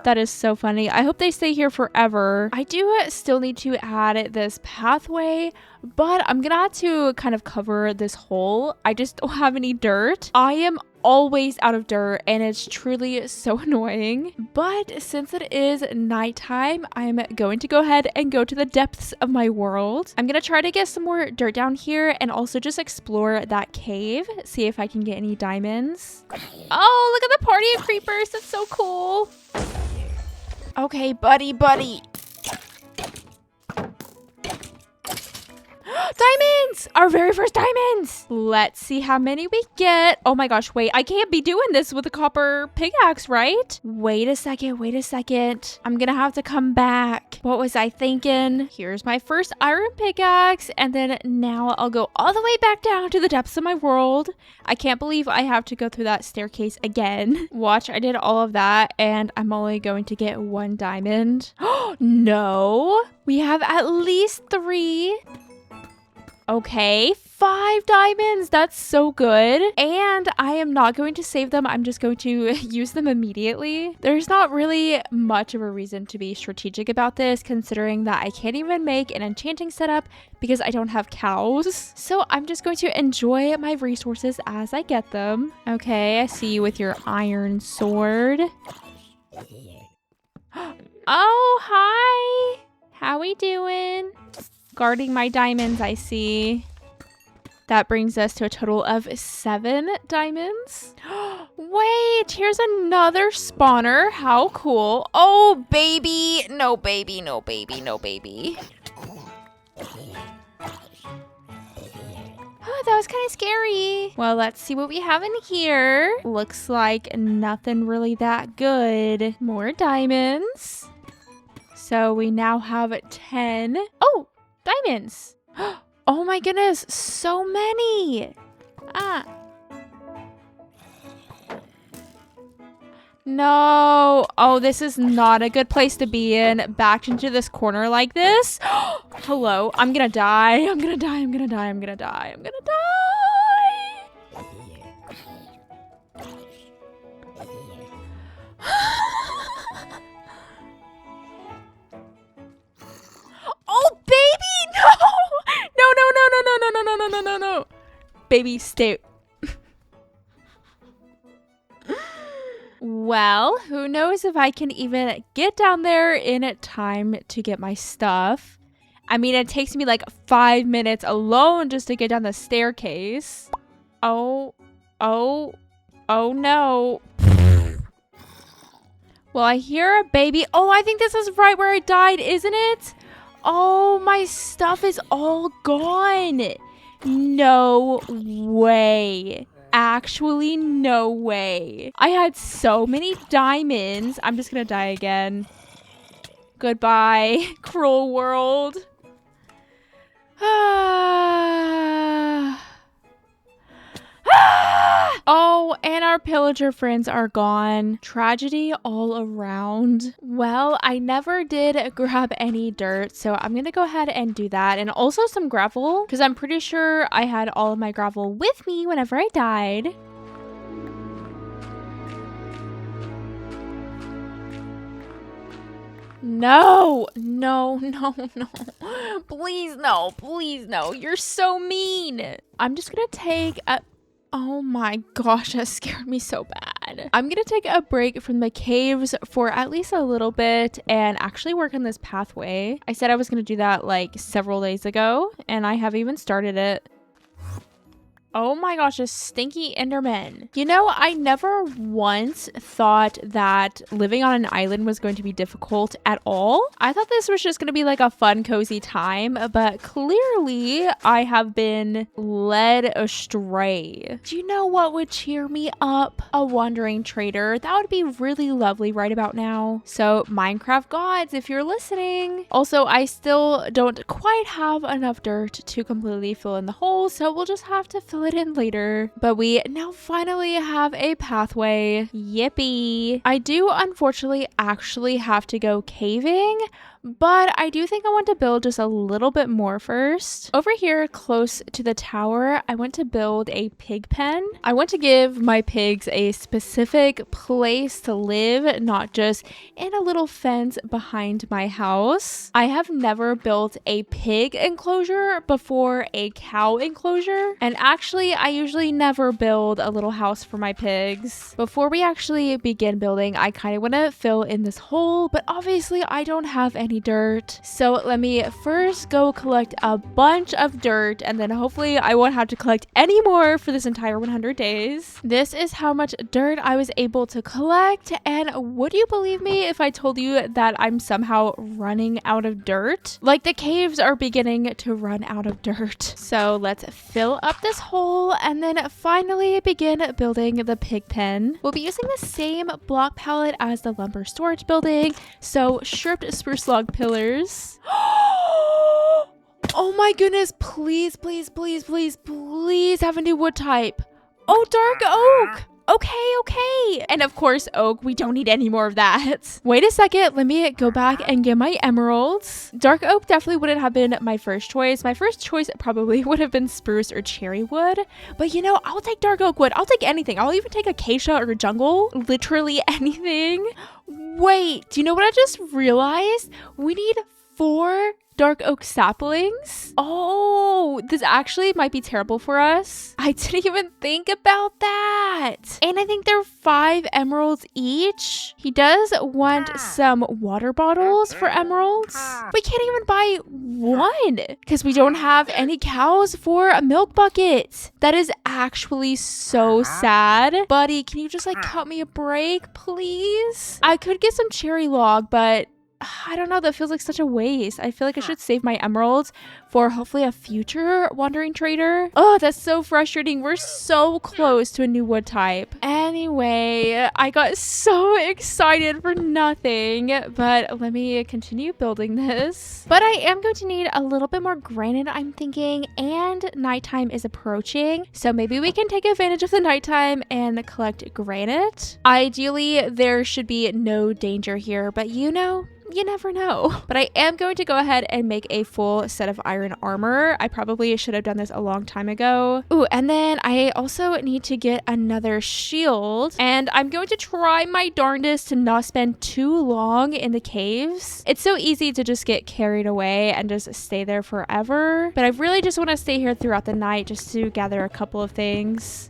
That is so funny. I hope they stay here forever. I do still need to add this pathway, but I'm gonna have to kind of cover this hole. I just don't have any dirt. I am always out of dirt and it's truly so annoying. But since it is nighttime, I'm going to go ahead and go to the depths of my world. I'm gonna try to get some more dirt down here and also just explore that cave, see if I can get any diamonds. Oh, look at the party of creepers. That's so cool. Okay, buddy. Diamonds! Our very first diamonds! Let's see how many we get. Oh my gosh, wait. I can't be doing this with a copper pickaxe, right? Wait a second. I'm gonna have to come back. What was I thinking? Here's my first iron pickaxe, and then now I'll go all the way back down to the depths of my world. I can't believe I have to go through that staircase again. Watch, I did all of that, and I'm only going to get one diamond. No! We have at least 3. Okay, 5 diamonds. That's so good. And I am not going to save them. I'm just going to use them immediately. There's not really much of a reason to be strategic about this, considering that I can't even make an enchanting setup because I don't have cows. So I'm just going to enjoy my resources as I get them. Okay, I see you with your iron sword. Oh, hi. How we doing? Guarding my diamonds, I see. That brings us to a total of 7 diamonds. Wait, here's another spawner. How cool. Oh, baby. No, baby. Oh, that was kind of scary. Well, let's see what we have in here. Looks like nothing really that good. More diamonds. So we now have 10. Oh, diamonds. Oh my goodness, so many. No. Oh, this is not a good place to be in. Backed into this corner like this. Hello. I'm gonna die. Oh, baby, no. No. Baby, stay. Well, who knows if I can even get down there in time to get my stuff. I mean, it takes me like 5 minutes alone just to get down the staircase. Oh no. Well, I hear a baby. Oh, I think this is right where I died, isn't it? Oh, my stuff is all gone. No way. Actually, no way. I had so many diamonds. I'm just gonna die again. Goodbye, cruel world. Oh, and our pillager friends are gone. Tragedy all around. Well, I never did grab any dirt, so I'm gonna go ahead and do that. And also some gravel, because I'm pretty sure I had all of my gravel with me whenever I died. No. Please no. You're so mean. I'm just gonna take a... Oh my gosh, that scared me so bad. I'm gonna take a break from the caves for at least a little bit and actually work on this pathway. I said I was gonna do that like several days ago, and I have even started it. Oh my gosh, a stinky Enderman. You know, I never once thought that living on an island was going to be difficult at all. I thought this was just going to be like a fun, cozy time, but clearly I have been led astray. Do you know what would cheer me up? A wandering trader. That would be really lovely right about now. So, Minecraft gods, if you're listening. Also, I still don't quite have enough dirt to completely fill in the hole, so we'll just have to fill it in later. But we now finally have a pathway. Yippee. I do unfortunately actually have to go caving, but I do think I want to build just a little bit more first. Over here close to the tower, I want to build a pig pen. I want to give my pigs a specific place to live, not just in a little fence behind my house. I have never built a pig enclosure before a cow enclosure, and actually I usually never build a little house for my pigs. Before we actually begin building, I kind of want to fill in this hole, but obviously I don't have any dirt. So let me first go collect a bunch of dirt, and then hopefully I won't have to collect any more for this entire 100 days. This is how much dirt I was able to collect, and would you believe me if I told you that I'm somehow running out of dirt? Like the caves are beginning to run out of dirt. So let's fill up this hole and then finally begin building the pig pen. We'll be using the same block palette as the lumber storage building, so stripped spruce log pillars. Oh my goodness, please have a new wood type. Oh, dark oak. Okay. And of course, oak, we don't need any more of that. Wait a second, let me go back and get my emeralds. Dark oak definitely wouldn't have been my first choice. My first choice probably would have been spruce or cherry wood. But you know, I'll take dark oak wood. I'll take anything. I'll even take acacia or jungle. Literally anything. Wait, do you know what I just realized? We need 4 dark oak saplings. Oh, this actually might be terrible for us. I didn't even think about that. And I think they're 5 emeralds each. He does want some water bottles for emeralds. We can't even buy one because we don't have any cows for a milk bucket. That is actually so sad. Buddy, can you just like cut me a break, please? I could get some cherry log, but I don't know, that feels like such a waste. I feel like I should save my emeralds for hopefully a future wandering trader. Oh, that's so frustrating. We're so close to a new wood type. Anyway, I got so excited for nothing, but let me continue building this. But I am going to need a little bit more granite, I'm thinking, and nighttime is approaching. So maybe we can take advantage of the nighttime and collect granite. Ideally, there should be no danger here, but you know, you never know. But I am going to go ahead and make a full set of iron armor. I probably should have done this a long time ago. Ooh, and then I also need to get another shield. And I'm going to try my darndest to not spend too long in the caves. It's so easy to just get carried away and just stay there forever. But I really just want to stay here throughout the night just to gather a couple of things.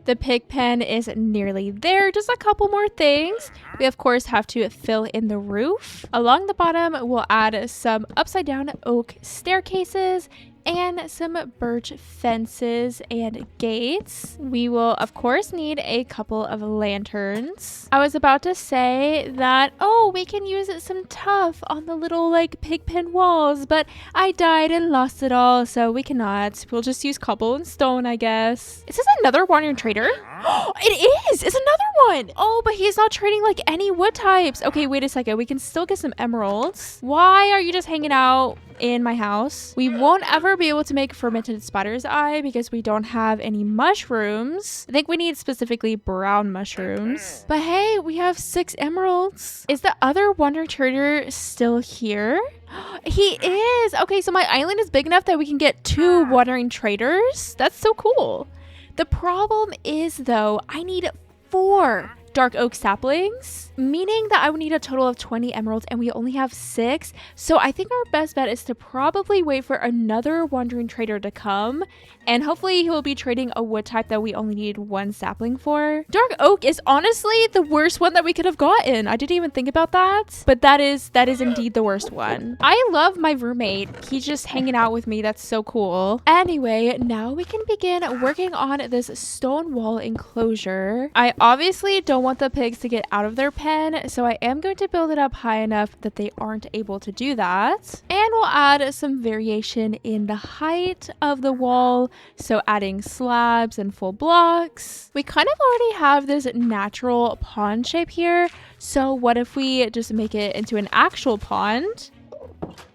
The pig pen is nearly there. Just a couple more things. We of course have to fill in the roof. Along the bottom, we'll add some upside down oak staircases and some birch fences and gates. We will of course need a couple of lanterns. I was about to say that, oh, we can use some tuff on the little like pig pen walls, but I died and lost it all, so we cannot. We'll just use cobble and stone, I guess. Is this another wandering trader? It is! It's another one! Oh, but he's not trading like any wood types. Okay, wait a second. We can still get some emeralds. Why are you just hanging out in my house? We won't ever be able to make fermented spider's eye because we don't have any mushrooms. I think we need specifically brown mushrooms. But hey, we have 6 emeralds. Is the other wandering trader still here? He is! Okay, so my island is big enough that we can get 2 wandering traders. That's so cool. The problem is though, I need 4 dark oak saplings, meaning that I would need a total of 20 emeralds and we only have 6. So I think our best bet is to probably wait for another wandering trader to come, and hopefully he'll be trading a wood type that we only need 1 sapling for. Dark oak is honestly the worst one that we could have gotten. I didn't even think about that, but that is indeed the worst one. I love my roommate. He's just hanging out with me. That's so cool. Anyway, now we can begin working on this stone wall enclosure. I obviously don't want the pigs to get out of their pen, so I am going to build it up high enough that they aren't able to do that. And we'll add some variation in the height of the wall, so adding slabs and full blocks. We kind of already have this natural pond shape here, so what if we just make it into an actual pond?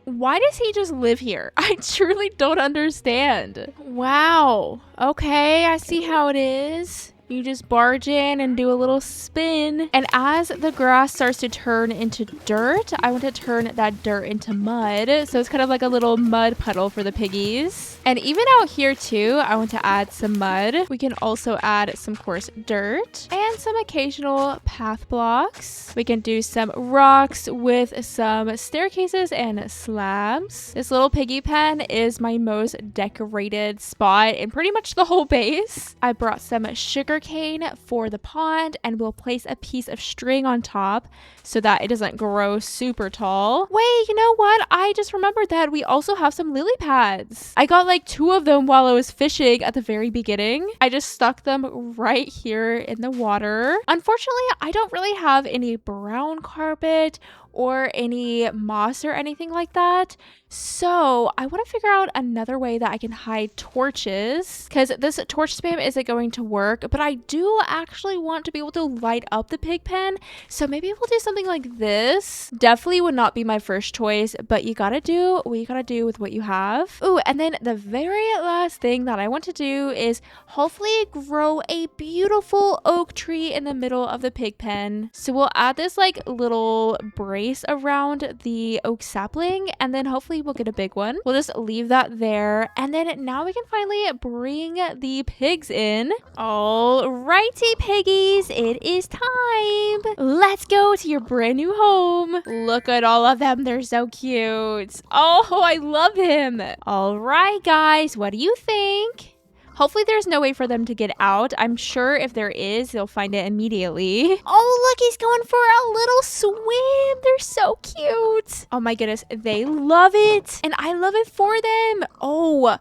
Why does he just live here? I truly don't understand. Wow. Okay, I see how it is. You just barge in and do a little spin. And as the grass starts to turn into dirt, I want to turn that dirt into mud. So it's kind of like a little mud puddle for the piggies. And even out here too, I want to add some mud. We can also add some coarse dirt and some occasional path blocks. We can do some rocks with some staircases and slabs. This little piggy pen is my most decorated spot in pretty much the whole base. I brought some sugar cane for the pond, and we'll place a piece of string on top so that it doesn't grow super tall. Wait, you know what? I just remembered that we also have some lily pads. I got like 2 of them while I was fishing at the very beginning. I just stuck them right here in the water. Unfortunately, I don't really have any brown carpet or any moss or anything like that. So I want to figure out another way that I can hide torches, because this torch spam isn't going to work, but I do actually want to be able to light up the pig pen. So maybe we'll do something like this. Definitely would not be my first choice, but you gotta do what you gotta do with what you have. Ooh, and then the very last thing that I want to do is hopefully grow a beautiful oak tree in the middle of the pig pen. So we'll add this like little brace around the oak sapling, and then hopefully we'll get a big one. We'll just leave that there, and then now we can finally bring the pigs in. Alrighty, piggies, it is time. Let's go to your brand new home. Look at all of them. They're so cute. Oh, I love him. All right, guys, what do you think? Hopefully there's no way for them to get out. I'm sure if there is, they'll find it immediately. Oh, look, he's going for a little swim. They're so cute. Oh my goodness, they love it. And I love it for them. Oh,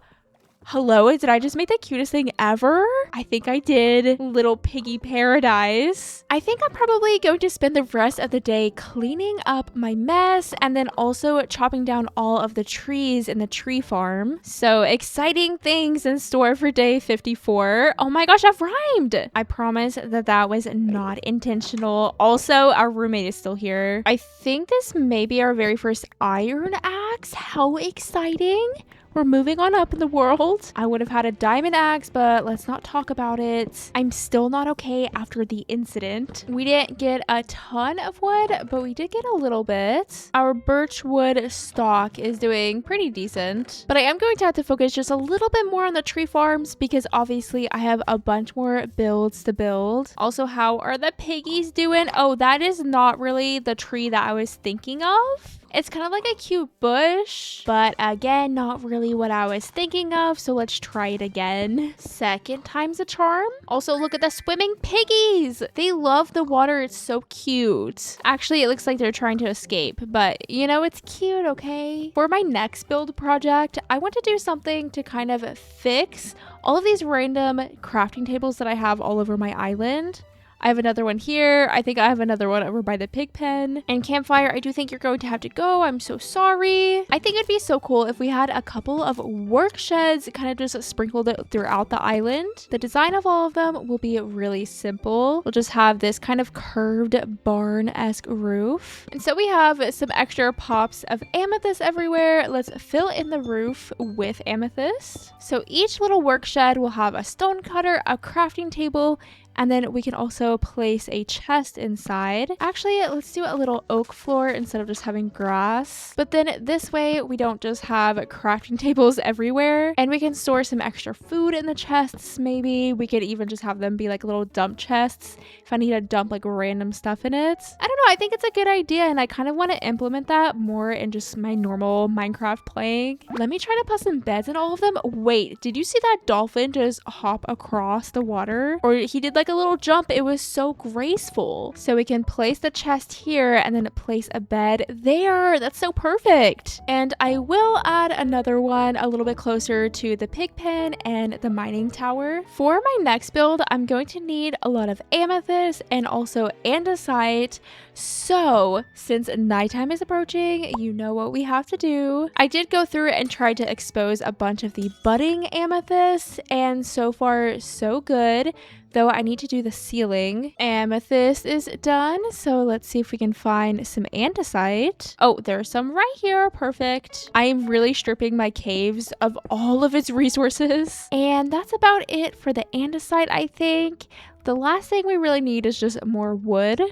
hello, did I just make the cutest thing ever? I think I did. Little piggy paradise. I think I'm probably going to spend the rest of the day cleaning up my mess and then also chopping down all of the trees in the tree farm. So exciting things in store for day 54. Oh my gosh, I've rhymed. I promise that that was not intentional. Also, our roommate is still here. I think this may be our very first iron axe. How exciting. We're moving on up in the world. I would have had a diamond axe, but let's not talk about it. I'm still not okay after the incident. We didn't get a ton of wood, but we did get a little bit. Our birch wood stock is doing pretty decent, but I am going to have to focus just a little bit more on the tree farms because obviously I have a bunch more builds to build. Also, how are the piggies doing? Oh, that is not really the tree that I was thinking of. It's kind of like a cute bush, but again, not really exactly what I was thinking of, so let's try it again. Second time's a charm. Also, look at the swimming piggies. They love the water. It's so cute. Actually, it looks like they're trying to escape, but you know, it's cute, okay? For my next build project, I want to do something to kind of fix all of these random crafting tables that I have all over my island. I have another one here. I think I have another one over by the pig pen. And campfire, I do think you're going to have to go. I'm so sorry. I think it'd be so cool if we had a couple of work sheds kind of just sprinkled throughout the island. The design of all of them will be really simple. We'll just have this kind of curved barn-esque roof. And so we have some extra pops of amethyst everywhere. Let's fill in the roof with amethyst. So each little work shed will have a stone cutter, a crafting table, and then we can also place a chest inside. Actually, let's do a little oak floor instead of just having grass. But then this way, we don't just have crafting tables everywhere. And we can store some extra food in the chests, maybe. We could even just have them be like little dump chests if I need to dump like random stuff in it. I don't know, I think it's a good idea, and I kind of want to implement that more in just my normal Minecraft playing. Let me try to put some beds in all of them. Wait, did you see that dolphin just hop across the water? Or he did like a little jump. It was so graceful. So we can place the chest here and then place a bed there. That's so perfect. And I will add another one a little bit closer to the pig pen and the mining tower. For my next build, I'm going to need a lot of amethyst and also andesite. So since nighttime is approaching, you know what we have to do. I did go through and try to expose a bunch of the budding amethyst, and so far so good. Though I need to do the ceiling. Amethyst is done, so let's see if we can find some andesite. Oh, there's some right here. Perfect. I am really stripping my caves of all of its resources. And that's about it for the andesite, I think. The last thing we really need is just more wood. Wait,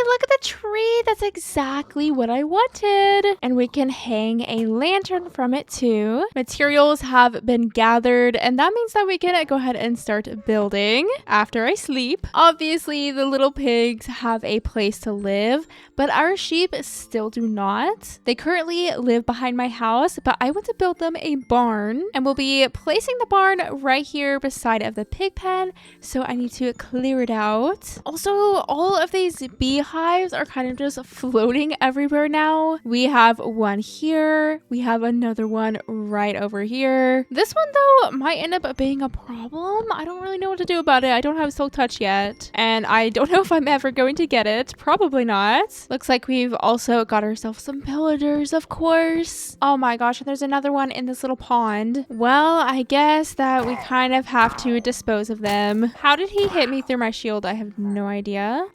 look at the tree. That's exactly what I wanted. And we can hang a lantern from it too. Materials have been gathered, and that means that we can go ahead and start building after I sleep. Obviously, the little pigs have a place to live, but our sheep still do not. They currently live behind my house, but I want to build them a barn, and we'll be placing the barn right here beside of the pig pen. So I need to clear it out. Also, all of these beehives are kind of just floating everywhere now. We have one here. We have another one right over here. This one though might end up being a problem. I don't really know what to do about it. I don't have Silk Touch yet, and I don't know if I'm ever going to get it. Probably not. Looks like we've also got ourselves some pillagers, of course. Oh my gosh, and there's another one in this little pond. Well, I guess that we kind of have to dispose of them. How did he hit me through my shield? I have no idea.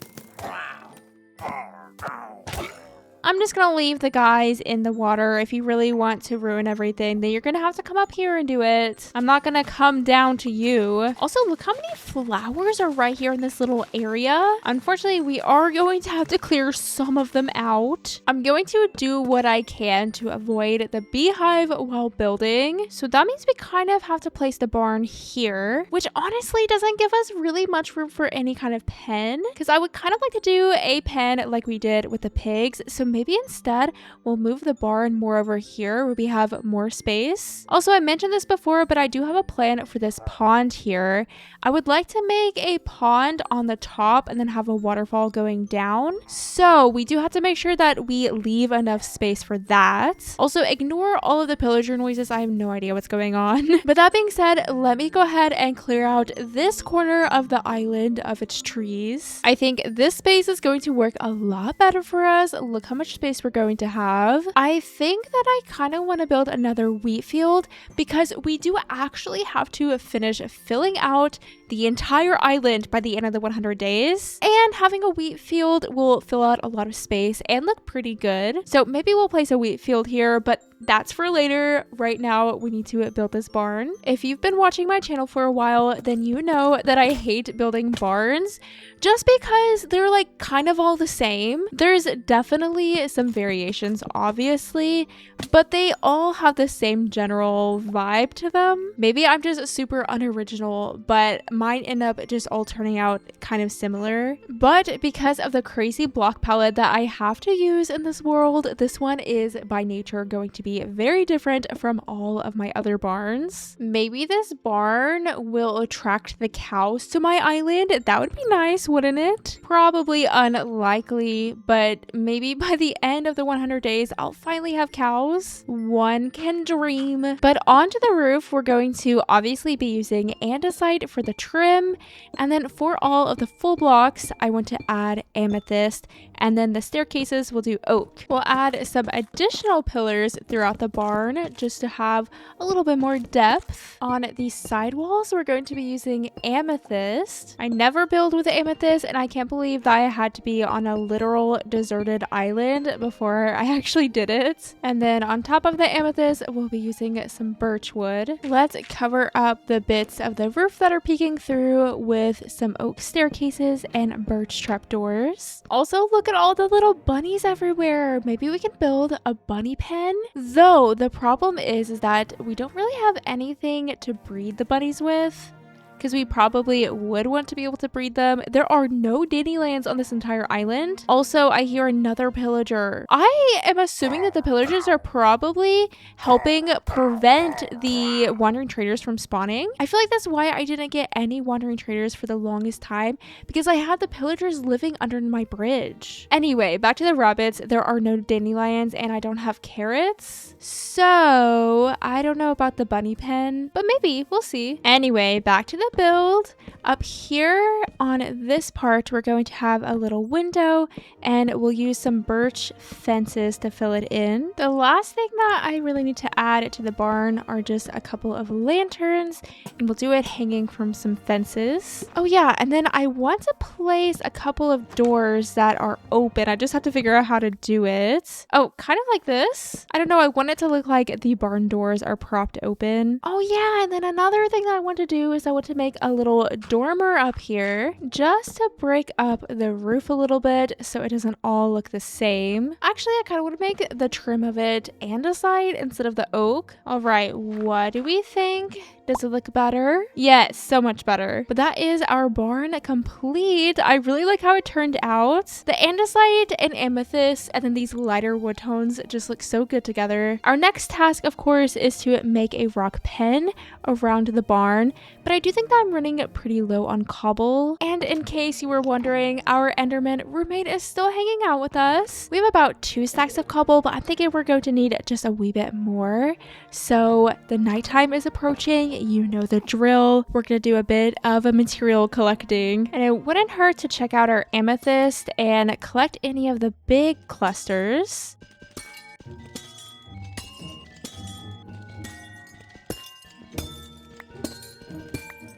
I'm just gonna leave the guys in the water. If you really want to ruin everything, then you're gonna have to come up here and do it. I'm not gonna come down to you. Also, look how many flowers are right here in this little area. Unfortunately, we are going to have to clear some of them out. I'm going to do what I can to avoid the beehive while building. So that means we kind of have to place the barn here, which honestly doesn't give us really much room for any kind of pen, because I would kind of like to do a pen like we did with the pigs. So maybe instead we'll move the barn more over here where we have more space. Also, I mentioned this before, but I do have a plan for this pond here. I would like to make a pond on the top and then have a waterfall going down. So we do have to make sure that we leave enough space for that. Also, ignore all of the pillager noises. I have no idea what's going on. But that being said, let me go ahead and clear out this corner of the island of its trees. I think this space is going to work a lot better for us. Look how much space we're going to have. I think that I kind of want to build another wheat field because we do actually have to finish filling out the entire island by the end of the 100 days. And having a wheat field will fill out a lot of space and look pretty good. So maybe we'll place a wheat field here, but that's for later. Right now, we need to build this barn. If you've been watching my channel for a while, then you know that I hate building barns just because they're like kind of all the same. There's definitely some variations, obviously, but they all have the same general vibe to them. Maybe I'm just super unoriginal, but might end up just all turning out kind of similar. But because of the crazy block palette that I have to use in this world, this one is by nature going to be very different from all of my other barns. Maybe this barn will attract the cows to my island. That would be nice, wouldn't it? Probably unlikely, but maybe by the end of the 100 days, I'll finally have cows. One can dream. But onto the roof, we're going to obviously be using andesite for the trim, and then for all of the full blocks, I want to add amethyst, and then the staircases will do oak. We'll add some additional pillars throughout the barn just to have a little bit more depth. On the side walls, we're going to be using amethyst. I never build with amethyst, and I can't believe that I had to be on a literal deserted island before I actually did it. And then on top of the amethyst, we'll be using some birch wood. Let's cover up the bits of the roof that are peeking through with some oak staircases and birch trapdoors. Also, look at all the little bunnies everywhere. Maybe we can build a bunny pen. Though the problem is that we don't really have anything to breed the bunnies with, because we probably would want to be able to breed them. There are no Disneylands on this entire island. Also, I hear another pillager. I am assuming that the pillagers are probably helping prevent the wandering traders from spawning. I feel like that's why I didn't get any wandering traders for the longest time, because I had the pillagers living under my bridge. Anyway, back to the rabbits. There are no Disneylands and I don't have carrots. So I don't know about the bunny pen, but maybe we'll see. Anyway, back to the build. Up here on this part, we're going to have a little window, and we'll use some birch fences to fill it in. The last thing that I really need to add to the barn are just a couple of lanterns, and we'll do it hanging from some fences. Oh yeah, and then I want to place a couple of doors that are open. I just have to figure out how to do it. Oh, kind of like this. I don't know, I want it to look like the barn doors are propped open. Oh yeah, and then another thing that I want to do is I want to make a little dormer up here just to break up the roof a little bit so it doesn't all look the same. Actually, I kind of want to make the trim of it andesite instead of the oak. All right, what do we think? Does it look better? Yes, so much better. But that is our barn complete. I really like how it turned out. The andesite and amethyst and then these lighter wood tones just look so good together. Our next task, of course, is to make a rock pen around the barn, but I do think that I'm running pretty low on cobble. And in case you were wondering, our Enderman roommate is still hanging out with us. We have about 2 stacks of cobble, but I'm thinking we're going to need just a wee bit more. So the nighttime is approaching. You know the drill. We're gonna do a bit of a material collecting, and it wouldn't hurt to check out our amethyst and collect any of the big clusters.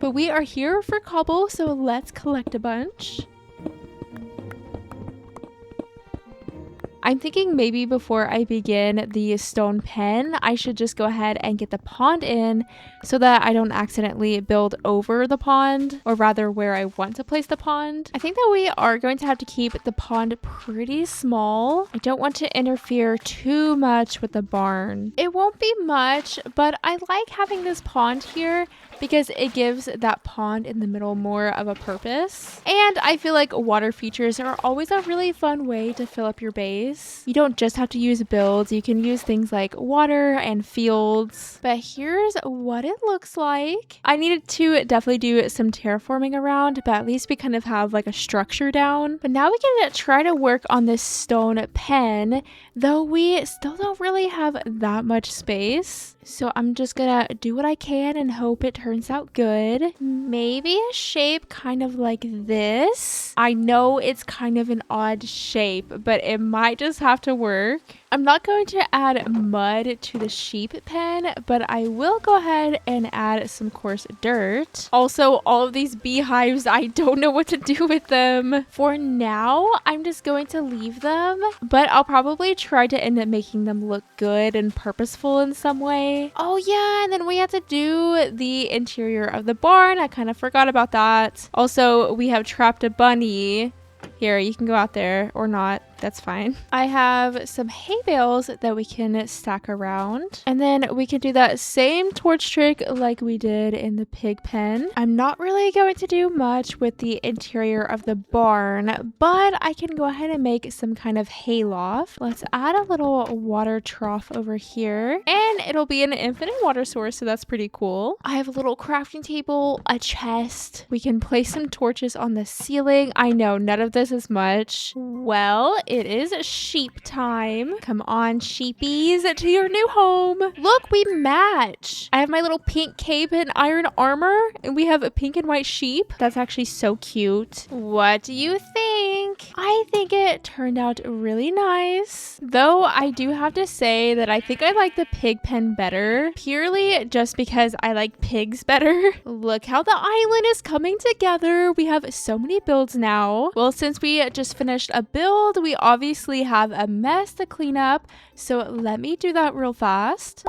But we are here for cobble, so let's collect a bunch. I'm thinking maybe before I begin the stone pen, I should just go ahead and get the pond in so that I don't accidentally build over the pond, or rather where I want to place the pond. I think that we are going to have to keep the pond pretty small. I don't want to interfere too much with the barn. It won't be much, but I like having this pond here because it gives that pond in the middle more of a purpose. And I feel like water features are always a really fun way to fill up your base. You don't just have to use builds, you can use things like water and fields. But here's what it looks like. I needed to definitely do some terraforming around, but at least we kind of have like a structure down. But now we can try to work on this stone pen, though we still don't really have that much space. So I'm just gonna do what I can and hope it turns out good. Maybe a shape kind of like this. I know it's kind of an odd shape, but it might just have to work. I'm not going to add mud to the sheep pen, but I will go ahead and add some coarse dirt. Also, all of these beehives, I don't know what to do with them. For now, I'm just going to leave them, but I'll probably try to end up making them look good and purposeful in some way. Oh yeah, and then we have to do the interior of the barn. I kind of forgot about that. Also, we have trapped a bunny. Here, you can go out there or not. That's fine. I have some hay bales that we can stack around. And then we can do that same torch trick like we did in the pig pen. I'm not really going to do much with the interior of the barn, but I can go ahead and make some kind of hay loft. Let's add a little water trough over here, and it'll be an infinite water source, so that's pretty cool. I have a little crafting table, a chest. We can place some torches on the ceiling. I know none of this is much. Well, it is sheep time. Come on, sheepies, to your new home. Look, we match. I have my little pink cape and iron armor, and we have a pink and white sheep. That's actually so cute. What do you think? I think it turned out really nice. Though I do have to say that I think I like the pig pen better, purely just because I like pigs better. Look how the island is coming together. We have so many builds now. Well, since we just finished a build, we obviously have a mess to clean up. So let me do that real fast.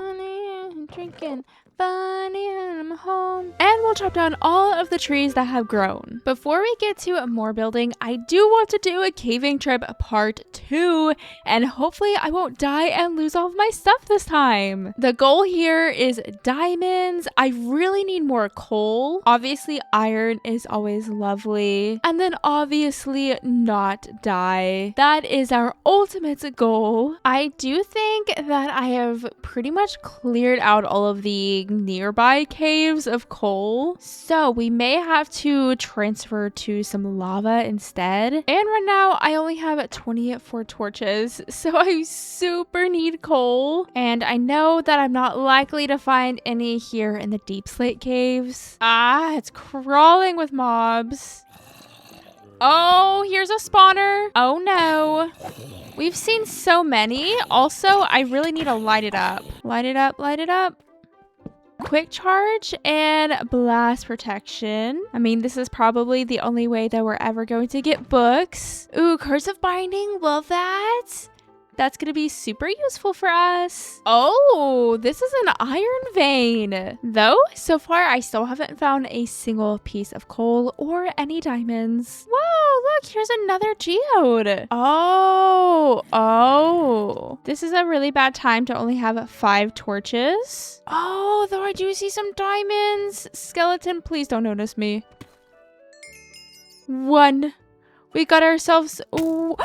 Drinking bunny and I'm home. And we'll chop down all of the trees that have grown. Before we get to more building, I do want to do a caving trip part 2, and hopefully I won't die and lose all of my stuff this time. The goal here is diamonds. I really need more coal. Obviously iron is always lovely, and then obviously not die. That is our ultimate goal. I do think that I have pretty much cleared out all of the nearby caves of coal, so we may have to transfer to some lava instead. And right now I only have 24 torches, so I super need coal, and I know that I'm not likely to find any here in the deep slate caves. It's crawling with mobs. Oh, here's a spawner. Oh no. We've seen so many. Also, I really need to light it up. Light it up, light it up. Quick charge and blast protection. I mean, this is probably the only way that we're ever going to get books. Ooh, curse of binding. Love that. That's going to be super useful for us. Oh, this is an iron vein. Though, so far, I still haven't found a single piece of coal or any diamonds. Whoa, look, here's another geode. Oh. This is a really bad time to only have 5 torches. Oh, though I do see some diamonds. Skeleton, please don't notice me. 1. We got ourselves... Ooh.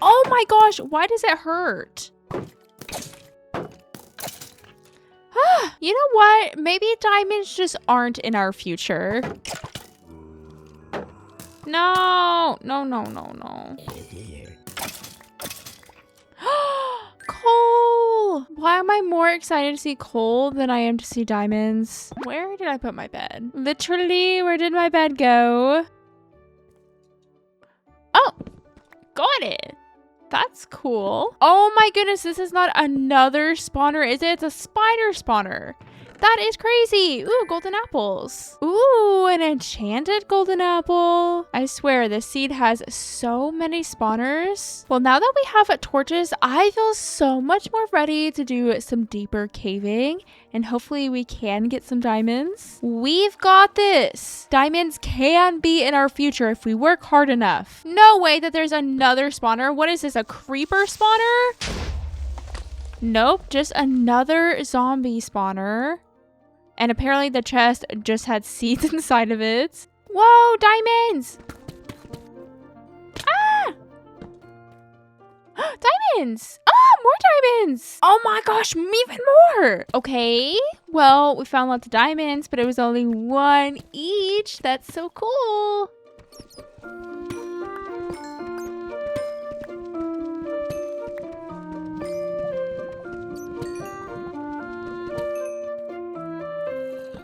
Oh my gosh, why does it hurt? You know what? Maybe diamonds just aren't in our future. No. Coal! Why am I more excited to see coal than I am to see diamonds? Where did I put my bed? Literally, where did my bed go? Oh, got it. That's cool. Oh my goodness, this is not another spawner, is it? It's a spider spawner. That is crazy. Ooh, golden apples. Ooh, an enchanted golden apple. I swear, this seed has so many spawners. Well, now that we have torches, I feel so much more ready to do some deeper caving, and hopefully we can get some diamonds. We've got this. Diamonds can be in our future if we work hard enough. No way that there's another spawner. What is this, a creeper spawner? Nope, just another zombie spawner. And apparently the chest just had seeds inside of it. Whoa, diamonds! Ah! Diamonds! Ah, more diamonds! Oh my gosh, even more! Okay, well, we found lots of diamonds, but it was only 1 each. That's so cool.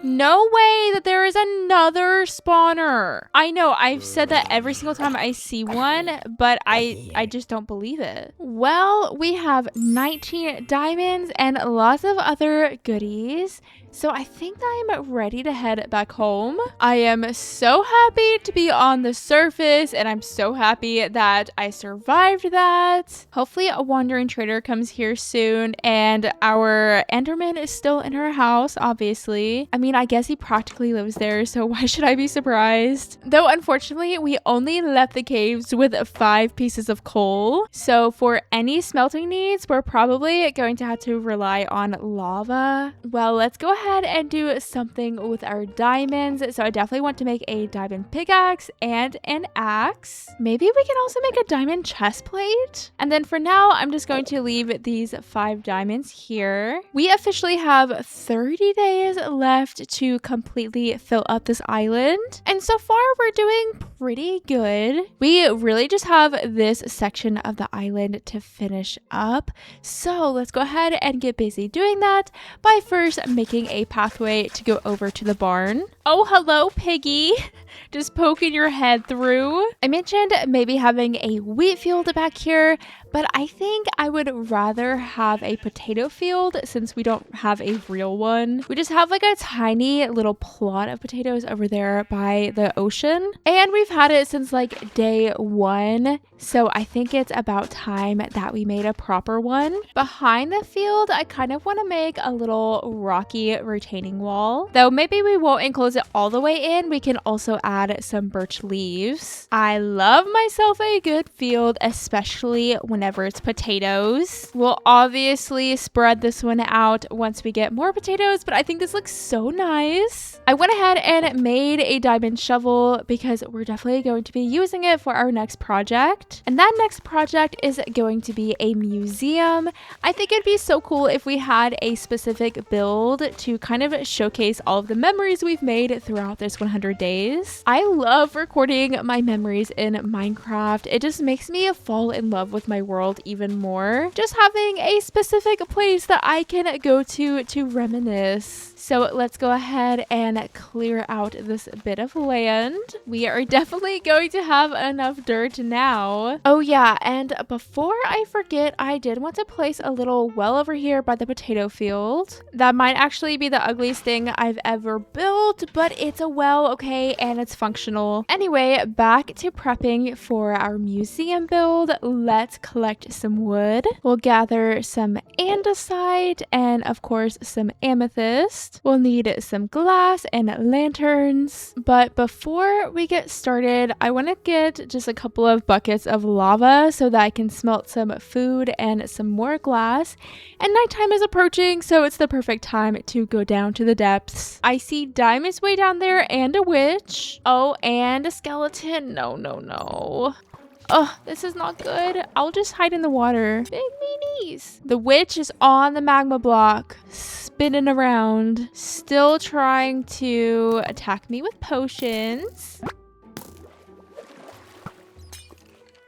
No way that there is another spawner. I know, I've said that every single time I see one, but I just don't believe it. Well, we have 19 diamonds and lots of other goodies. So I think I'm ready to head back home. I am so happy to be on the surface, and I'm so happy that I survived that. Hopefully a wandering trader comes here soon, and our Enderman is still in her house, obviously. I mean, I guess he practically lives there, so why should I be surprised? Though unfortunately, we only left the caves with 5 pieces of coal. So for any smelting needs, we're probably going to have to rely on lava. Well, let's go ahead and do something with our diamonds. So I definitely want to make a diamond pickaxe and an axe. Maybe we can also make a diamond chest plate. And then for now, I'm just going to leave these 5 diamonds here. We officially have 30 days left to completely fill up this island. And so far, we're doing pretty good. We really just have this section of the island to finish up. So let's go ahead and get busy doing that by first making a pathway to go over to the barn. Oh, hello, piggy. Just poking your head through. I mentioned maybe having a wheat field back here, but I think I would rather have a potato field since we don't have a real one. We just have like a tiny little plot of potatoes over there by the ocean. And we've had it since like day 1. So I think it's about time that we made a proper one. Behind the field, I kind of want to make a little rocky retaining wall. Though maybe we won't enclose it all the way in. We can also add some birch leaves. I love myself a good field, especially whenever it's potatoes. We'll obviously spread this one out once we get more potatoes, but I think this looks so nice. I went ahead and made a diamond shovel because we're definitely going to be using it for our next project. And that next project is going to be a museum. I think it'd be so cool if we had a specific build to kind of showcase all of the memories we've made throughout this 100 days. I love recording my memories in Minecraft. It just makes me fall in love with my world even more. Just having a specific place that I can go to reminisce. So let's go ahead and clear out this bit of land. We are definitely going to have enough dirt now. Oh yeah, and before I forget, I did want to place a little well over here by the potato field. That might actually be the ugliest thing I've ever built, but it's a well, okay, and it's functional. Anyway, back to prepping for our museum build. Let's collect some wood. We'll gather some andesite and of course some amethyst. We'll need some glass and lanterns. But before we get started, I want to get just a couple of buckets of lava so that I can smelt some food and some more glass. And nighttime is approaching, so it's the perfect time to go down to the depths. I see diamonds way down there and a witch. Oh, and a skeleton. No, no, no. Oh, this is not good. I'll just hide in the water. Big meanies. The witch is on the magma block, spinning around, still trying to attack me with potions.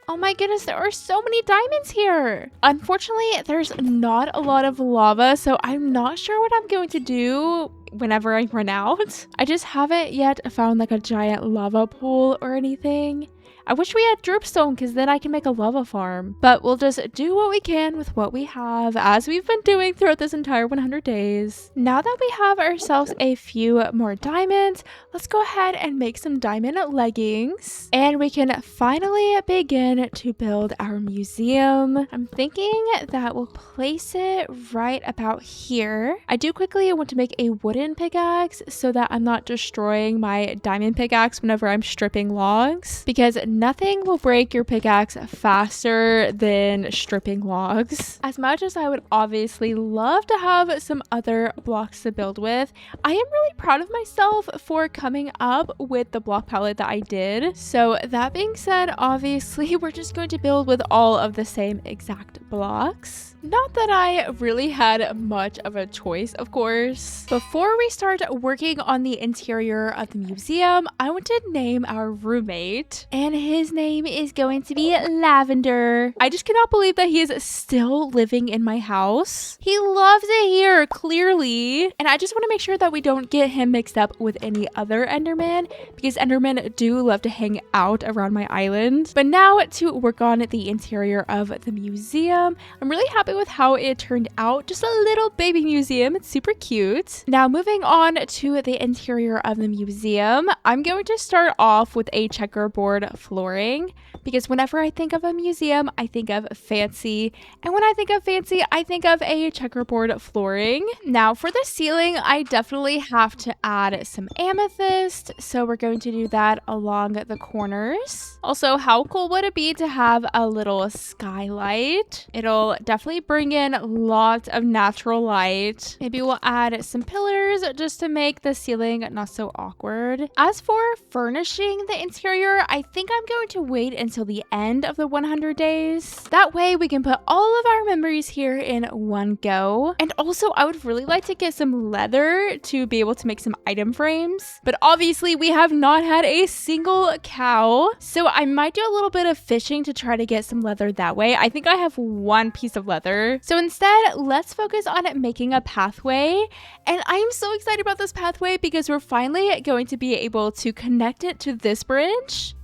Oh my goodness, there are so many diamonds here. Unfortunately, there's not a lot of lava, so I'm not sure what I'm going to do whenever I run out. I just haven't yet found like a giant lava pool or anything. I wish we had dripstone because then I can make a lava farm. But we'll just do what we can with what we have, as we've been doing throughout this entire 100 days. Now that we have ourselves a few more diamonds, let's go ahead and make some diamond leggings. And we can finally begin to build our museum. I'm thinking that we'll place it right about here. I do quickly want to make a wooden pickaxe so that I'm not destroying my diamond pickaxe whenever I'm stripping logs, because nothing will break your pickaxe faster than stripping logs. As much as I would obviously love to have some other blocks to build with, I am really proud of myself for coming up with the block palette that I did. So that being said, obviously we're just going to build with all of the same exact blocks. Not that I really had much of a choice, of course. Before we start working on the interior of the museum, I want to name our roommate, and his name is going to be Lavender. I just cannot believe that he is still living in my house. He loves it here, clearly. And I just want to make sure that we don't get him mixed up with any other Enderman, because Endermen do love to hang out around my island. But now to work on the interior of the museum. I'm really happy with how it turned out. Just a little baby museum. It's super cute. Now moving on to the interior of the museum, I'm going to start off with a checkerboard flooring, because whenever I think of a museum, I think of fancy. And when I think of fancy, I think of a checkerboard flooring. Now for the ceiling, I definitely have to add some amethyst. So we're going to do that along the corners. Also, how cool would it be to have a little skylight? It'll definitely bring in lots of natural light. Maybe we'll add some pillars just to make the ceiling not so awkward. As for furnishing the interior, I think I'm going to wait until the end of the 100 days. That way we can put all of our memories here in one go. And also, I would really like to get some leather to be able to make some item frames. But obviously, we have not had a single cow. So I might do a little bit of fishing to try to get some leather that way. I think I have one piece of leather. So instead, let's focus on making a pathway. And I'm so excited about this pathway because we're finally going to be able to connect it to this bridge.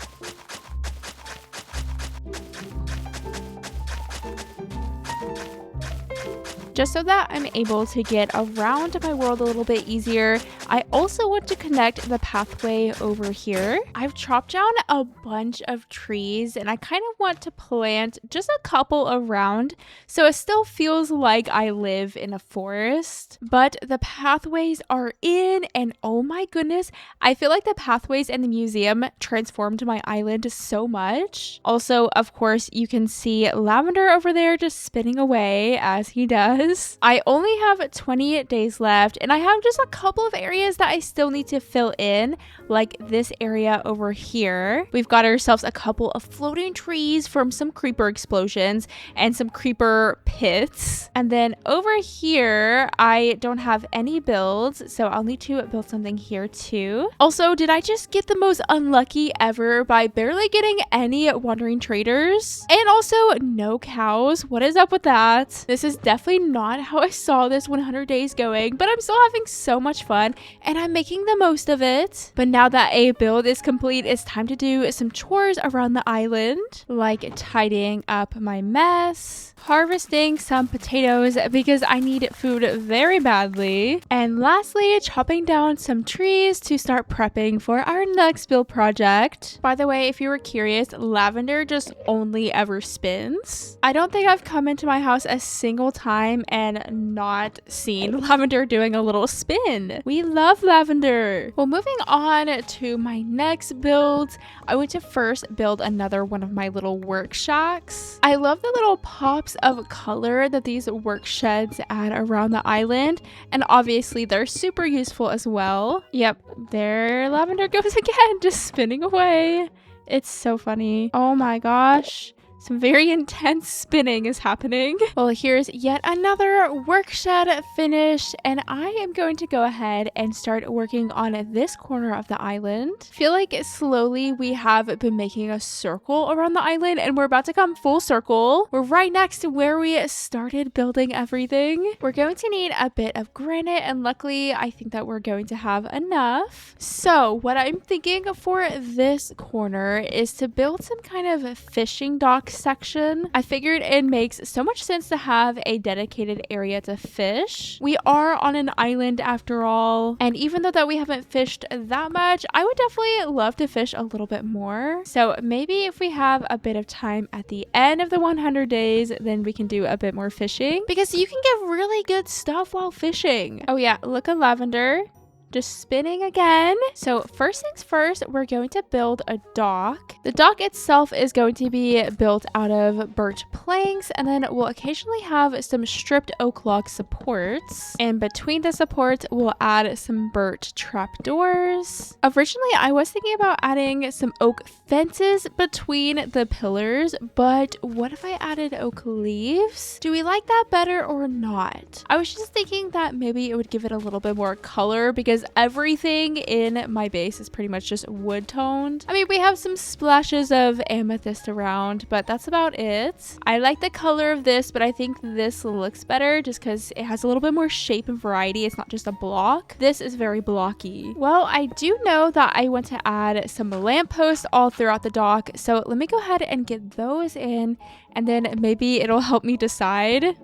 Just so that I'm able to get around my world a little bit easier. I also want to connect the pathway over here. I've chopped down a bunch of trees and I kind of want to plant just a couple around so it still feels like I live in a forest. But the pathways are in, and oh my goodness, I feel like the pathways in the museum transformed my island so much. Also, of course, you can see Lavender over there just spinning away as he does. I only have 28 days left, and I have just a couple of areas that I still need to fill in, like this area over here. We've got ourselves a couple of floating trees from some creeper explosions and some creeper pits. And then over here, I don't have any builds, so I'll need to build something here too. Also, did I just get the most unlucky ever by barely getting any wandering traders? And also, no cows. What is up with that? This is definitely not how I saw this 100 days going, but I'm still having so much fun and I'm making the most of it. But now that a build is complete, it's time to do some chores around the island, like tidying up my mess, harvesting some potatoes because I need food very badly, and lastly, chopping down some trees to start prepping for our next build project. By the way, if you were curious, Lavender just only ever spins. I don't think I've come into my house a single time and not seen Lavender doing a little spin. We love Lavender. Well, moving on to my next build, I want to first build another one of my little work shacks. I love the little pops of color that these work sheds add around the island, and obviously they're super useful as well. Yep, there Lavender goes again, just spinning away. It's so funny. Oh my gosh. Some very intense spinning is happening. Well, here's yet another work shed finished, and I am going to go ahead and start working on this corner of the island. I feel like slowly we have been making a circle around the island, and we're about to come full circle. We're right next to where we started building everything. We're going to need a bit of granite, and luckily I think that we're going to have enough. So what I'm thinking for this corner is to build some kind of fishing dock section. I figured it makes so much sense to have a dedicated area to fish. We are on an island after all, and even though that we haven't fished that much, I would definitely love to fish a little bit more. So maybe if we have a bit of time at the end of the 100 days, then we can do a bit more fishing, because you can get really good stuff while fishing. Oh yeah, look at Lavender. Just spinning again. So first things first, we're going to build a dock. The dock itself is going to be built out of birch planks, and then we'll occasionally have some stripped oak log supports. And between the supports, we'll add some birch trapdoors. Originally, I was thinking about adding some oak fences between the pillars, but what if I added oak leaves? Do we like that better or not? I was just thinking that maybe it would give it a little bit more color, because because everything in my base is pretty much just wood toned. I mean, we have some splashes of amethyst around, but that's about it. I like the color of this, but I think this looks better just because it has a little bit more shape and variety. It's not just a block. This is very blocky. Well, I do know that I want to add some lampposts all throughout the dock, so let me go ahead and get those in, and then maybe it'll help me decide.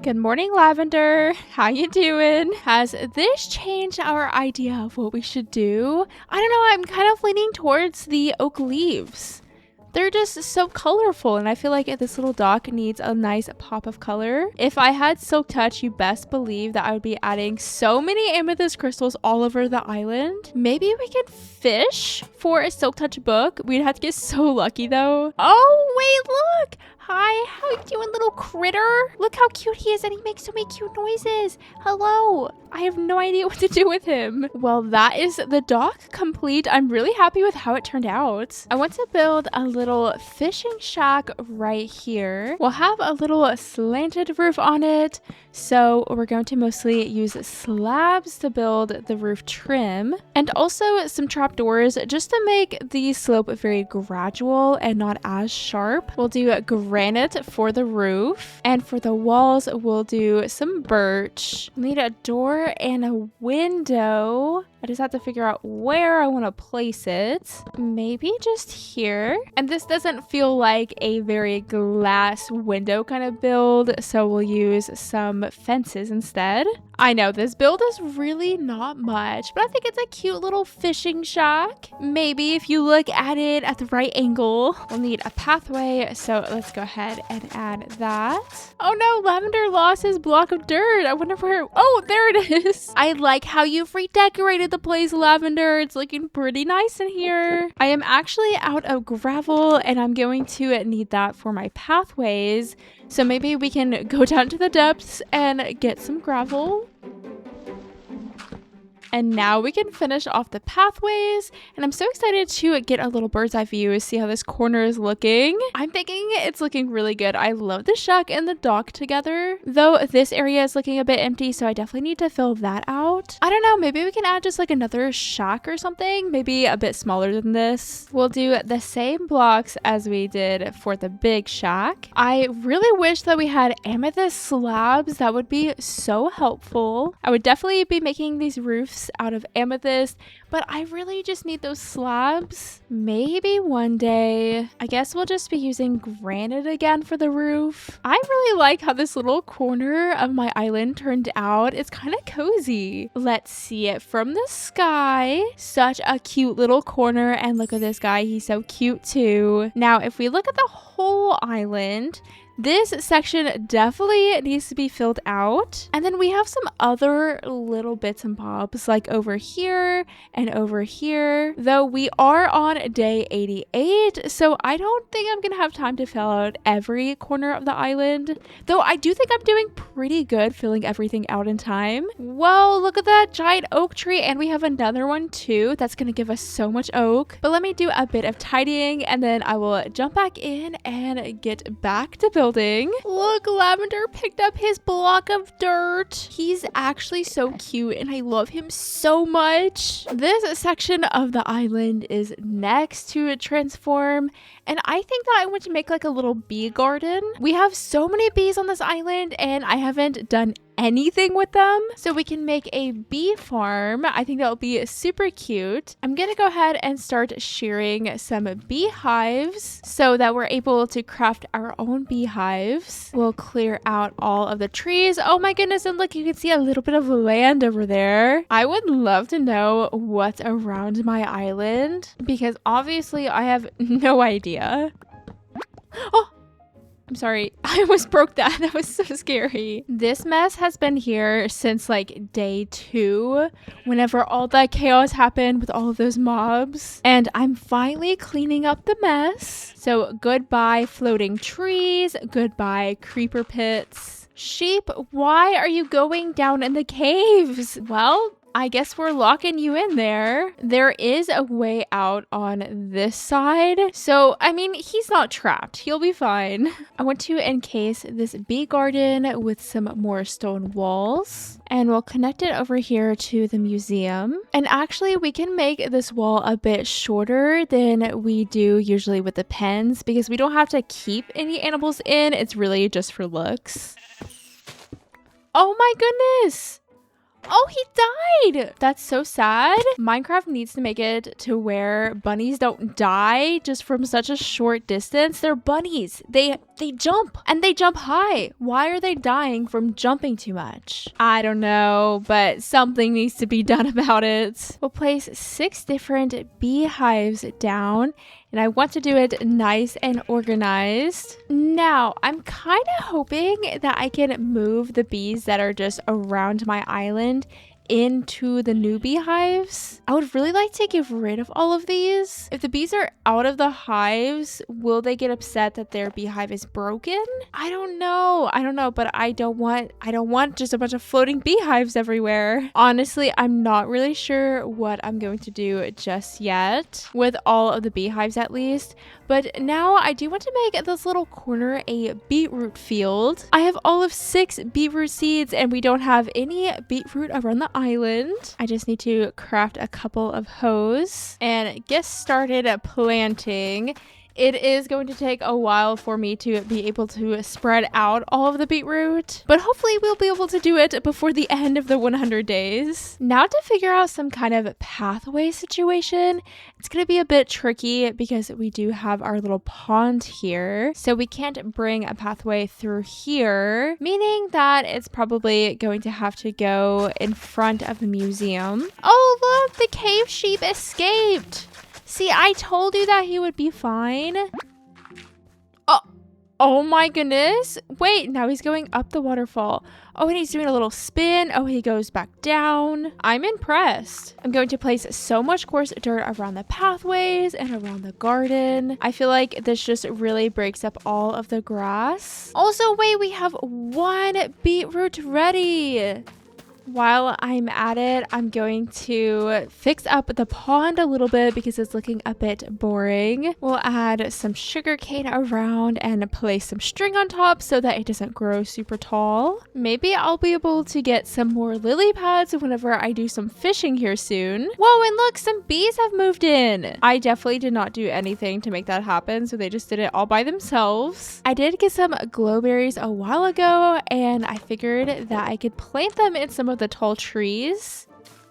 Good morning, Lavender. How you doing? Has this changed our idea of what we should do? I don't know. I'm kind of leaning towards the oak leaves. They're just so colorful, and I feel like this little dock needs a nice pop of color. If I had Silk Touch, you best believe that I would be adding so many amethyst crystals all over the island. Maybe we can fish for a Silk Touch book. We'd have to get so lucky though. Oh, wait, look. Hi, how you doing, little critter? Look how cute he is, and he makes so many cute noises. Hello. I have no idea what to do with him. Well, that is the dock complete. I'm really happy with how it turned out. I want to build a little fishing shack right here. We'll have a little slanted roof on it. So we're going to mostly use slabs to build the roof trim, and also some trapdoors just to make the slope very gradual and not as sharp. We'll do granite for the roof, and for the walls we'll do some birch. We'll need a door and a window. I just have to figure out where I want to place it. Maybe just here. And this doesn't feel like a very glass window kind of build, so we'll use some fences instead. I know this build is really not much, but I think it's a cute little fishing shack. Maybe if you look at it at the right angle. We'll need a pathway, so let's go ahead and add that. Oh no, Lavender lost his block of dirt. I wonder where... Oh, there it is. I like how you've redecorated the place, Lavender. It's looking pretty nice in here. I am actually out of gravel, and I'm going to need that for my pathways. So maybe we can go down to the depths and get some gravel. And now we can finish off the pathways, and I'm so excited to get a little bird's eye view, see how this corner is looking. I'm thinking it's looking really good. I love the shack and the dock together, though this area is looking a bit empty, so I definitely need to fill that out. I don't know, maybe we can add just like another shack or something, maybe a bit smaller than this. We'll do the same blocks as we did for the big shack. I really wish that we had amethyst slabs. That would be so helpful. I would definitely be making these roofs out of amethyst, but I really just need those slabs. Maybe one day. I guess we'll just be using granite again for the roof. I really like how this little corner of my island turned out. It's kind of cozy. Let's see it from the sky. Such a cute little corner, and look at this guy. He's so cute too. Now, if we look at the whole island, this section definitely needs to be filled out. And then we have some other little bits and bobs like over here and over here. Though we are on day 88, so I don't think I'm gonna have time to fill out every corner of the island. Though I do think I'm doing pretty good filling everything out in time. Whoa, look at that giant oak tree, and we have another one too. That's gonna give us so much oak. But let me do a bit of tidying, and then I will jump back in and get back to building. Look, Lavender picked up his block of dirt. He's actually so cute, and I love him so much. This section of the island is next to transform, and I think that I want to make like a little bee garden. We have so many bees on this island, and I haven't done anything with them, so we can make a bee farm. I think that will be super cute. I'm gonna go ahead and start shearing some beehives so that we're able to craft our own beehives. We'll clear out all of the trees. Oh my goodness, and look, you can see a little bit of land over there. I would love to know what's around my island, because obviously I have no idea. Oh, I'm sorry, I almost broke that. That was so scary. This mess has been here since like day 2, whenever all that chaos happened with all of those mobs. And I'm finally cleaning up the mess. So goodbye floating trees, goodbye creeper pits. Sheep, why are you going down in the caves? Well, I guess we're locking you in there. There is a way out on this side. So, I mean, he's not trapped. He'll be fine. I want to encase this bee garden with some more stone walls. And we'll connect it over here to the museum. And actually, we can make this wall a bit shorter than we do usually with the pens because we don't have to keep any animals in. It's really just for looks. Oh my goodness! Oh, he died! That's so sad. Minecraft needs to make it to where bunnies don't die just from such a short distance. They're bunnies. They jump and they jump high. Why are they dying from jumping too much? I don't know, but something needs to be done about it. We'll place 6 different beehives down. And I want to do it nice and organized. Now, I'm kind of hoping that I can move the bees that are just around my island into the new beehives. I would really like to get rid of all of these. If the bees are out of the hives, will they get upset that their beehive is broken? I don't know, but I don't want just a bunch of floating beehives everywhere. Honestly, I'm not really sure what I'm going to do just yet with all of the beehives at least. But now I do want to make this little corner a beetroot field. I have all of 6 beetroot seeds and we don't have any beetroot around the island. I just need to craft a couple of hoes and get started at planting. It is going to take a while for me to be able to spread out all of the beetroot, but hopefully we'll be able to do it before the end of the 100 days. Now to figure out some kind of pathway situation, it's going to be a bit tricky because we do have our little pond here, so we can't bring a pathway through here, meaning that it's probably going to have to go in front of the museum. Oh look, the cave sheep escaped! See, I told you that he would be fine. Oh my goodness. Wait, now he's going up the waterfall. Oh, and he's doing a little spin. Oh, he goes back down. I'm impressed. I'm going to place so much coarse dirt around the pathways and around the garden. I feel like this just really breaks up all of the grass. Also, wait, we have 1 beetroot ready. While I'm at it, I'm going to fix up the pond a little bit because it's looking a bit boring. We'll add some sugar cane around and place some string on top so that it doesn't grow super tall. Maybe I'll be able to get some more lily pads whenever I do some fishing here soon. Whoa, and look, some bees have moved in. I definitely did not do anything to make that happen, so they just did it all by themselves. I did get some glowberries a while ago, and I figured that I could plant them in some of the tall trees.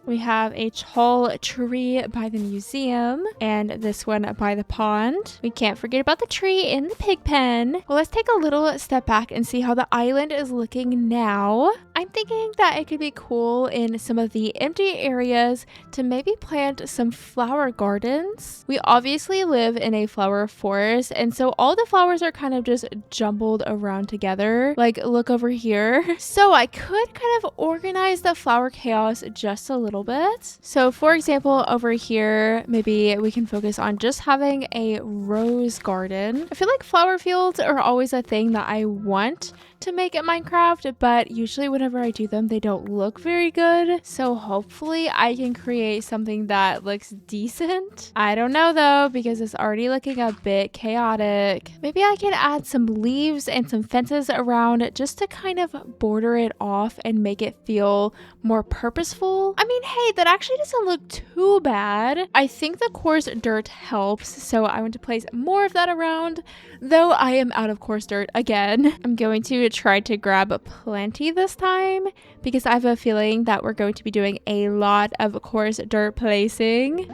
We have a tall tree by the museum and this one by the pond. We can't forget about the tree in the pig pen. Well, let's take a little step back and see how the island is looking now. I'm thinking that it could be cool in some of the empty areas to maybe plant some flower gardens. We obviously live in a flower forest, and so all the flowers are kind of just jumbled around together. Like, look over here. So I could kind of organize the flower chaos just a little bit. So for example, over here, maybe we can focus on just having a rose garden. I feel like flower fields are always a thing that I want to make at Minecraft, but usually whenever I do them, they don't look very good. So hopefully I can create something that looks decent. I don't know though, because it's already looking a bit chaotic. Maybe I can add some leaves and some fences around just to kind of border it off and make it feel more purposeful. I mean, hey, that actually doesn't look too bad. I think the coarse dirt helps, so I want to place more of that around, though I am out of coarse dirt again. I'm going to try to grab plenty this time because I have a feeling that we're going to be doing a lot of coarse dirt placing.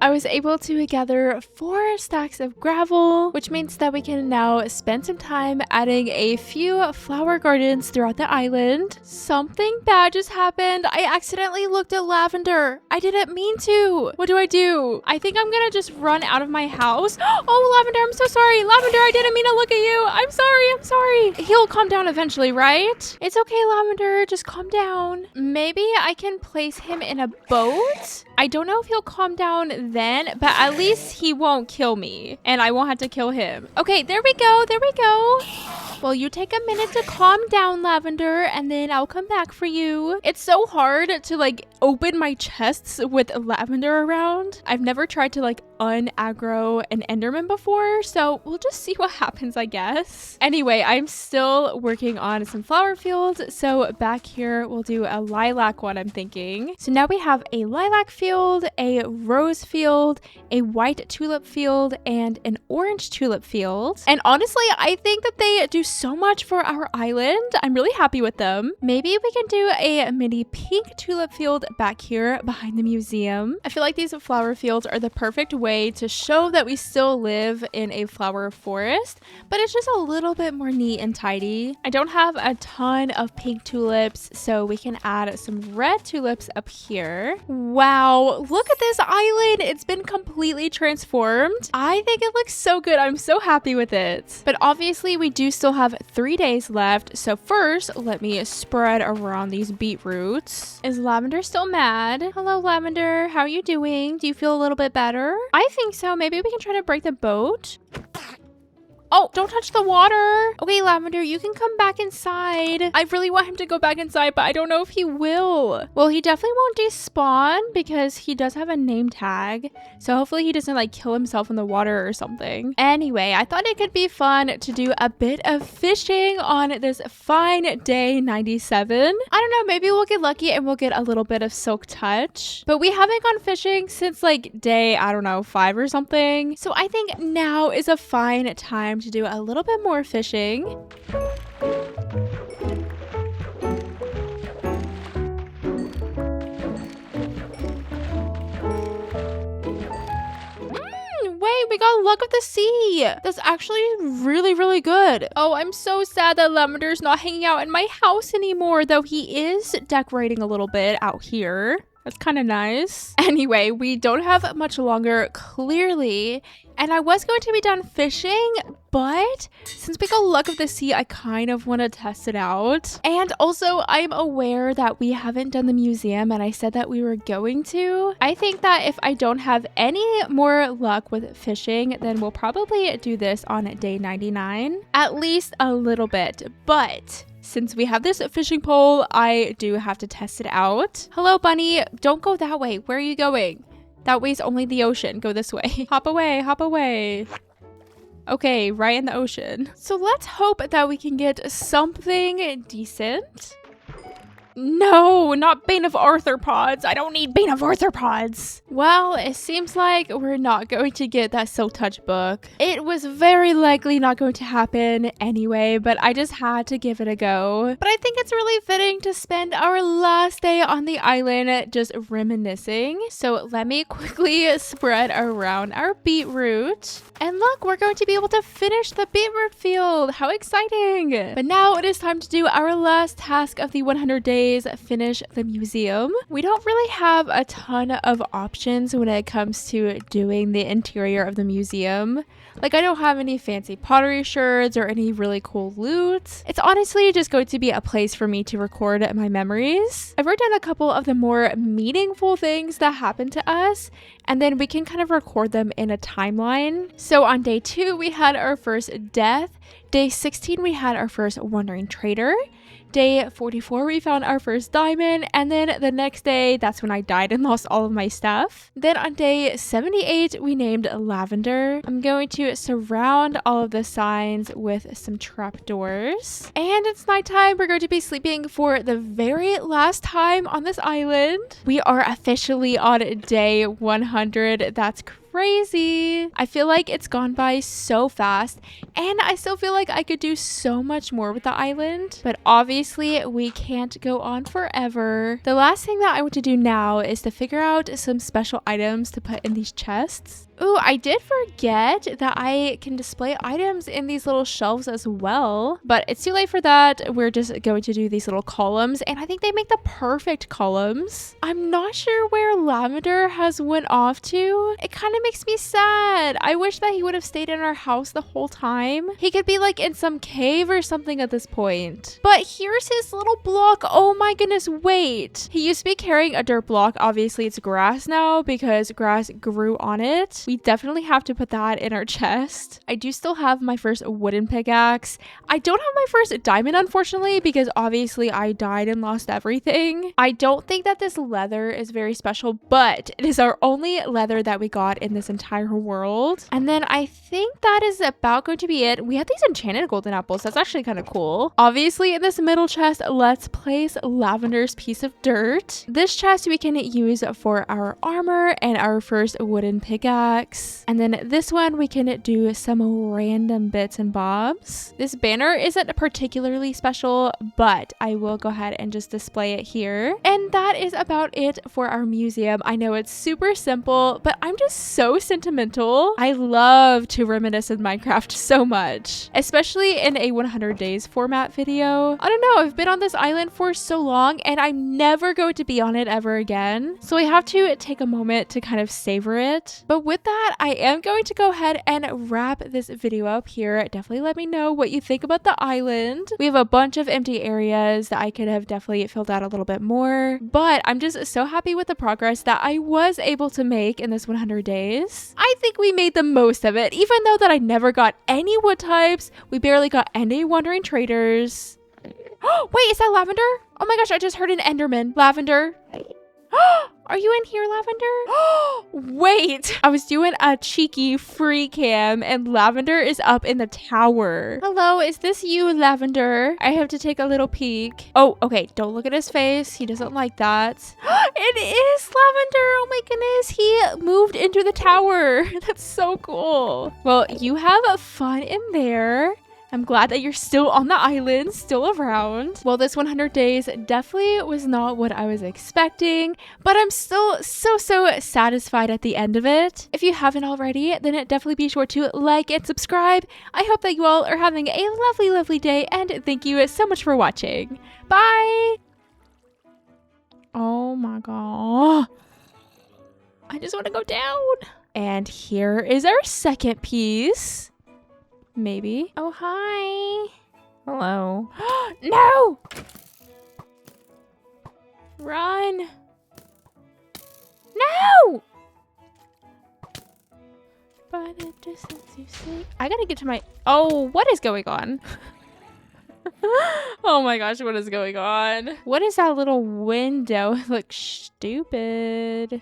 I was able to gather 4 stacks of gravel, which means that we can now spend some time adding a few flower gardens throughout the island. Something bad just happened. I accidentally looked at lavender. I didn't mean to. What do? I think I'm gonna just run out of my house. Oh, Lavender, I'm so sorry. Lavender, I didn't mean to look at you. I'm sorry. He'll calm down eventually, right? It's okay, Lavender. Just calm down. Maybe I can place him in a boat. I don't know if he'll calm down then, but at least he won't kill me and I won't have to kill him. Okay, there we go. Well, you take a minute to calm down, Lavender, and then I'll come back for you. It's so hard to like open my chests with Lavender around. I've never tried to like unaggro an Enderman before, so we'll just see what happens, I guess. Anyway, I'm still working on some flower fields, so back here we'll do a lilac one, I'm thinking. So now we have a lilac field, a rose field, a white tulip field, and an orange tulip field. And honestly, I think that they do so much for our island. I'm really happy with them. Maybe we can do a mini pink tulip field back here behind the museum. I feel like these flower fields are the perfect way to show that we still live in a flower forest, but it's just a little bit more neat and tidy. I don't have a ton of pink tulips, so we can add some red tulips up here. Wow, look at this island. It's been completely transformed. I think it looks so good. I'm so happy with it. But obviously we do still have 3 days left. So first, let me spread around these beetroots. Is Lavender still mad? Hello, Lavender. How are you doing? Do you feel a little bit better? I think so. Maybe we can try to break the boat. Oh, don't touch the water. Okay, Lavender, you can come back inside. I really want him to go back inside, but I don't know if he will. Well, he definitely won't despawn because he does have a name tag. So hopefully he doesn't like kill himself in the water or something. Anyway, I thought it could be fun to do a bit of fishing on this fine day 97. I don't know, maybe we'll get lucky and we'll get a little bit of silk touch. But we haven't gone fishing since like day, I don't know, 5 or something. So I think now is a fine time to do a little bit more fishing. Wait, we got luck of the sea. That's actually really, really good. Oh, I'm so sad that Lavender's not hanging out in my house anymore, though he is decorating a little bit out here. That's kind of nice. Anyway, we don't have much longer, clearly. And I was going to be done fishing, but since we got luck of the sea, I kind of want to test it out. And also, I'm aware that we haven't done the museum, and I said that we were going to. I think that if I don't have any more luck with fishing, then we'll probably do this on day 99. At least a little bit, but since we have this fishing pole, I do have to test it out. Hello, bunny. Don't go that way. Where are you going? That way's only the ocean. Go this way. Hop away, hop away. Okay, right in the ocean. So let's hope that we can get something decent. No, not Bane of Arthropods. I don't need Bane of Arthropods. Well, it seems like we're not going to get that Silk Touch book. It was very likely not going to happen anyway, but I just had to give it a go. But I think it's really fitting to spend our last day on the island just reminiscing. So let me quickly spread around our beetroot. And look, we're going to be able to finish the beetroot field. How exciting. But now it is time to do our last task of the 100 days. Finish the museum. We don't really have a ton of options when it comes to doing the interior of the museum. Like, I don't have any fancy pottery sherds or any really cool loot. It's honestly just going to be a place for me to record my memories. I've written down a couple of the more meaningful things that happened to us, and then we can kind of record them in a timeline. So on day 2, we had our first death. Day 16, we had our first wandering trader. Day 44, we found our first diamond, and then the next day, that's when I died and lost all of my stuff. Then on day 78, we named Lavender. I'm going to surround all of the signs with some trapdoors. And it's nighttime. We're going to be sleeping for the very last time on this island. We are officially on day 100. That's crazy. I feel like it's gone by so fast, and I still feel like I could do so much more with the island, but obviously we can't go on forever. The last thing that I want to do now is to figure out some special items to put in these chests. Ooh, I did forget that I can display items in these little shelves as well, but it's too late for that. We're just going to do these little columns, and I think they make the perfect columns. I'm not sure where Lavender has went off to. It kind of makes me sad. I wish that he would have stayed in our house the whole time. He could be like in some cave or something at this point. But here's his little block. Oh my goodness, wait. He used to be carrying a dirt block. Obviously, it's grass now because grass grew on it. We definitely have to put that in our chest. I do still have my first wooden pickaxe. I don't have my first diamond, unfortunately, because obviously I died and lost everything. I don't think that this leather is very special, but it is our only leather that we got in this entire world. And then I think that is about going to be it. We have these enchanted golden apples. That's actually kind of cool. Obviously, in this middle chest, let's place Lavender's piece of dirt. This chest we can use for our armor and our first wooden pickaxe. And then this one we can do some random bits and bobs. This banner isn't particularly special, but I will go ahead and just display it here. And that is about it for our museum. I know it's super simple, but I'm just so sentimental. I love to reminisce in Minecraft so much, especially in a 100 days format video. I don't know, I've been on this island for so long and I'm never going to be on it ever again. So I have to take a moment to kind of savor it. But with that, I am going to go ahead and wrap this video up here. Definitely let me know what you think about the island. We have a bunch of empty areas that I could have definitely filled out a little bit more, but I'm just so happy with the progress that I was able to make in this 100 days. I think we made the most of it, even though that I never got any wood types. We barely got any wandering traders. Wait, is that Lavender? Oh my gosh, I just heard an Enderman. Lavender. Are you in here, Lavender? Wait, I was doing a cheeky free cam and Lavender is up in the tower. Hello, is this you, Lavender? I have to take a little peek. Oh, okay, don't look at his face. He doesn't like that. It is Lavender. Oh my goodness, he moved into the tower. That's so cool. Well, you have fun in there. I'm glad that you're still on the island, still around. Well, this 100 days definitely was not what I was expecting, but I'm still so satisfied at the end of it. If you haven't already, then definitely be sure to like and subscribe. I hope that you all are having a lovely day, and thank you so much for watching. Bye! Oh my god. I just want to go down. And here is our second piece. Maybe. Oh, hi. Hello. No! Run. No! But it just lets you see. I gotta get to my... Oh, what is going on? Oh my gosh, what is going on? What is that little window? It looks stupid.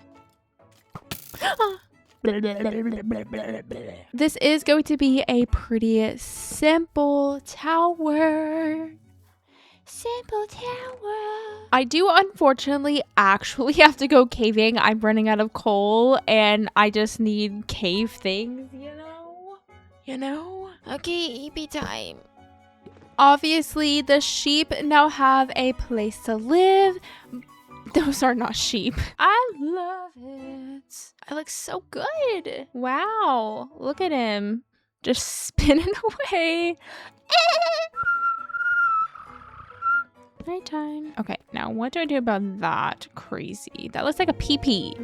This is going to be a pretty simple tower. Simple tower. I do unfortunately actually have to go caving. I'm running out of coal and I just need cave things, you know? You know? Okay, EP time. Obviously, the sheep now have a place to live. Those are not sheep. I love it. I look so good. Wow. Look at him. Just spinning away. Nighttime. Okay, now what do I do about that? Crazy. That looks like a pee-pee.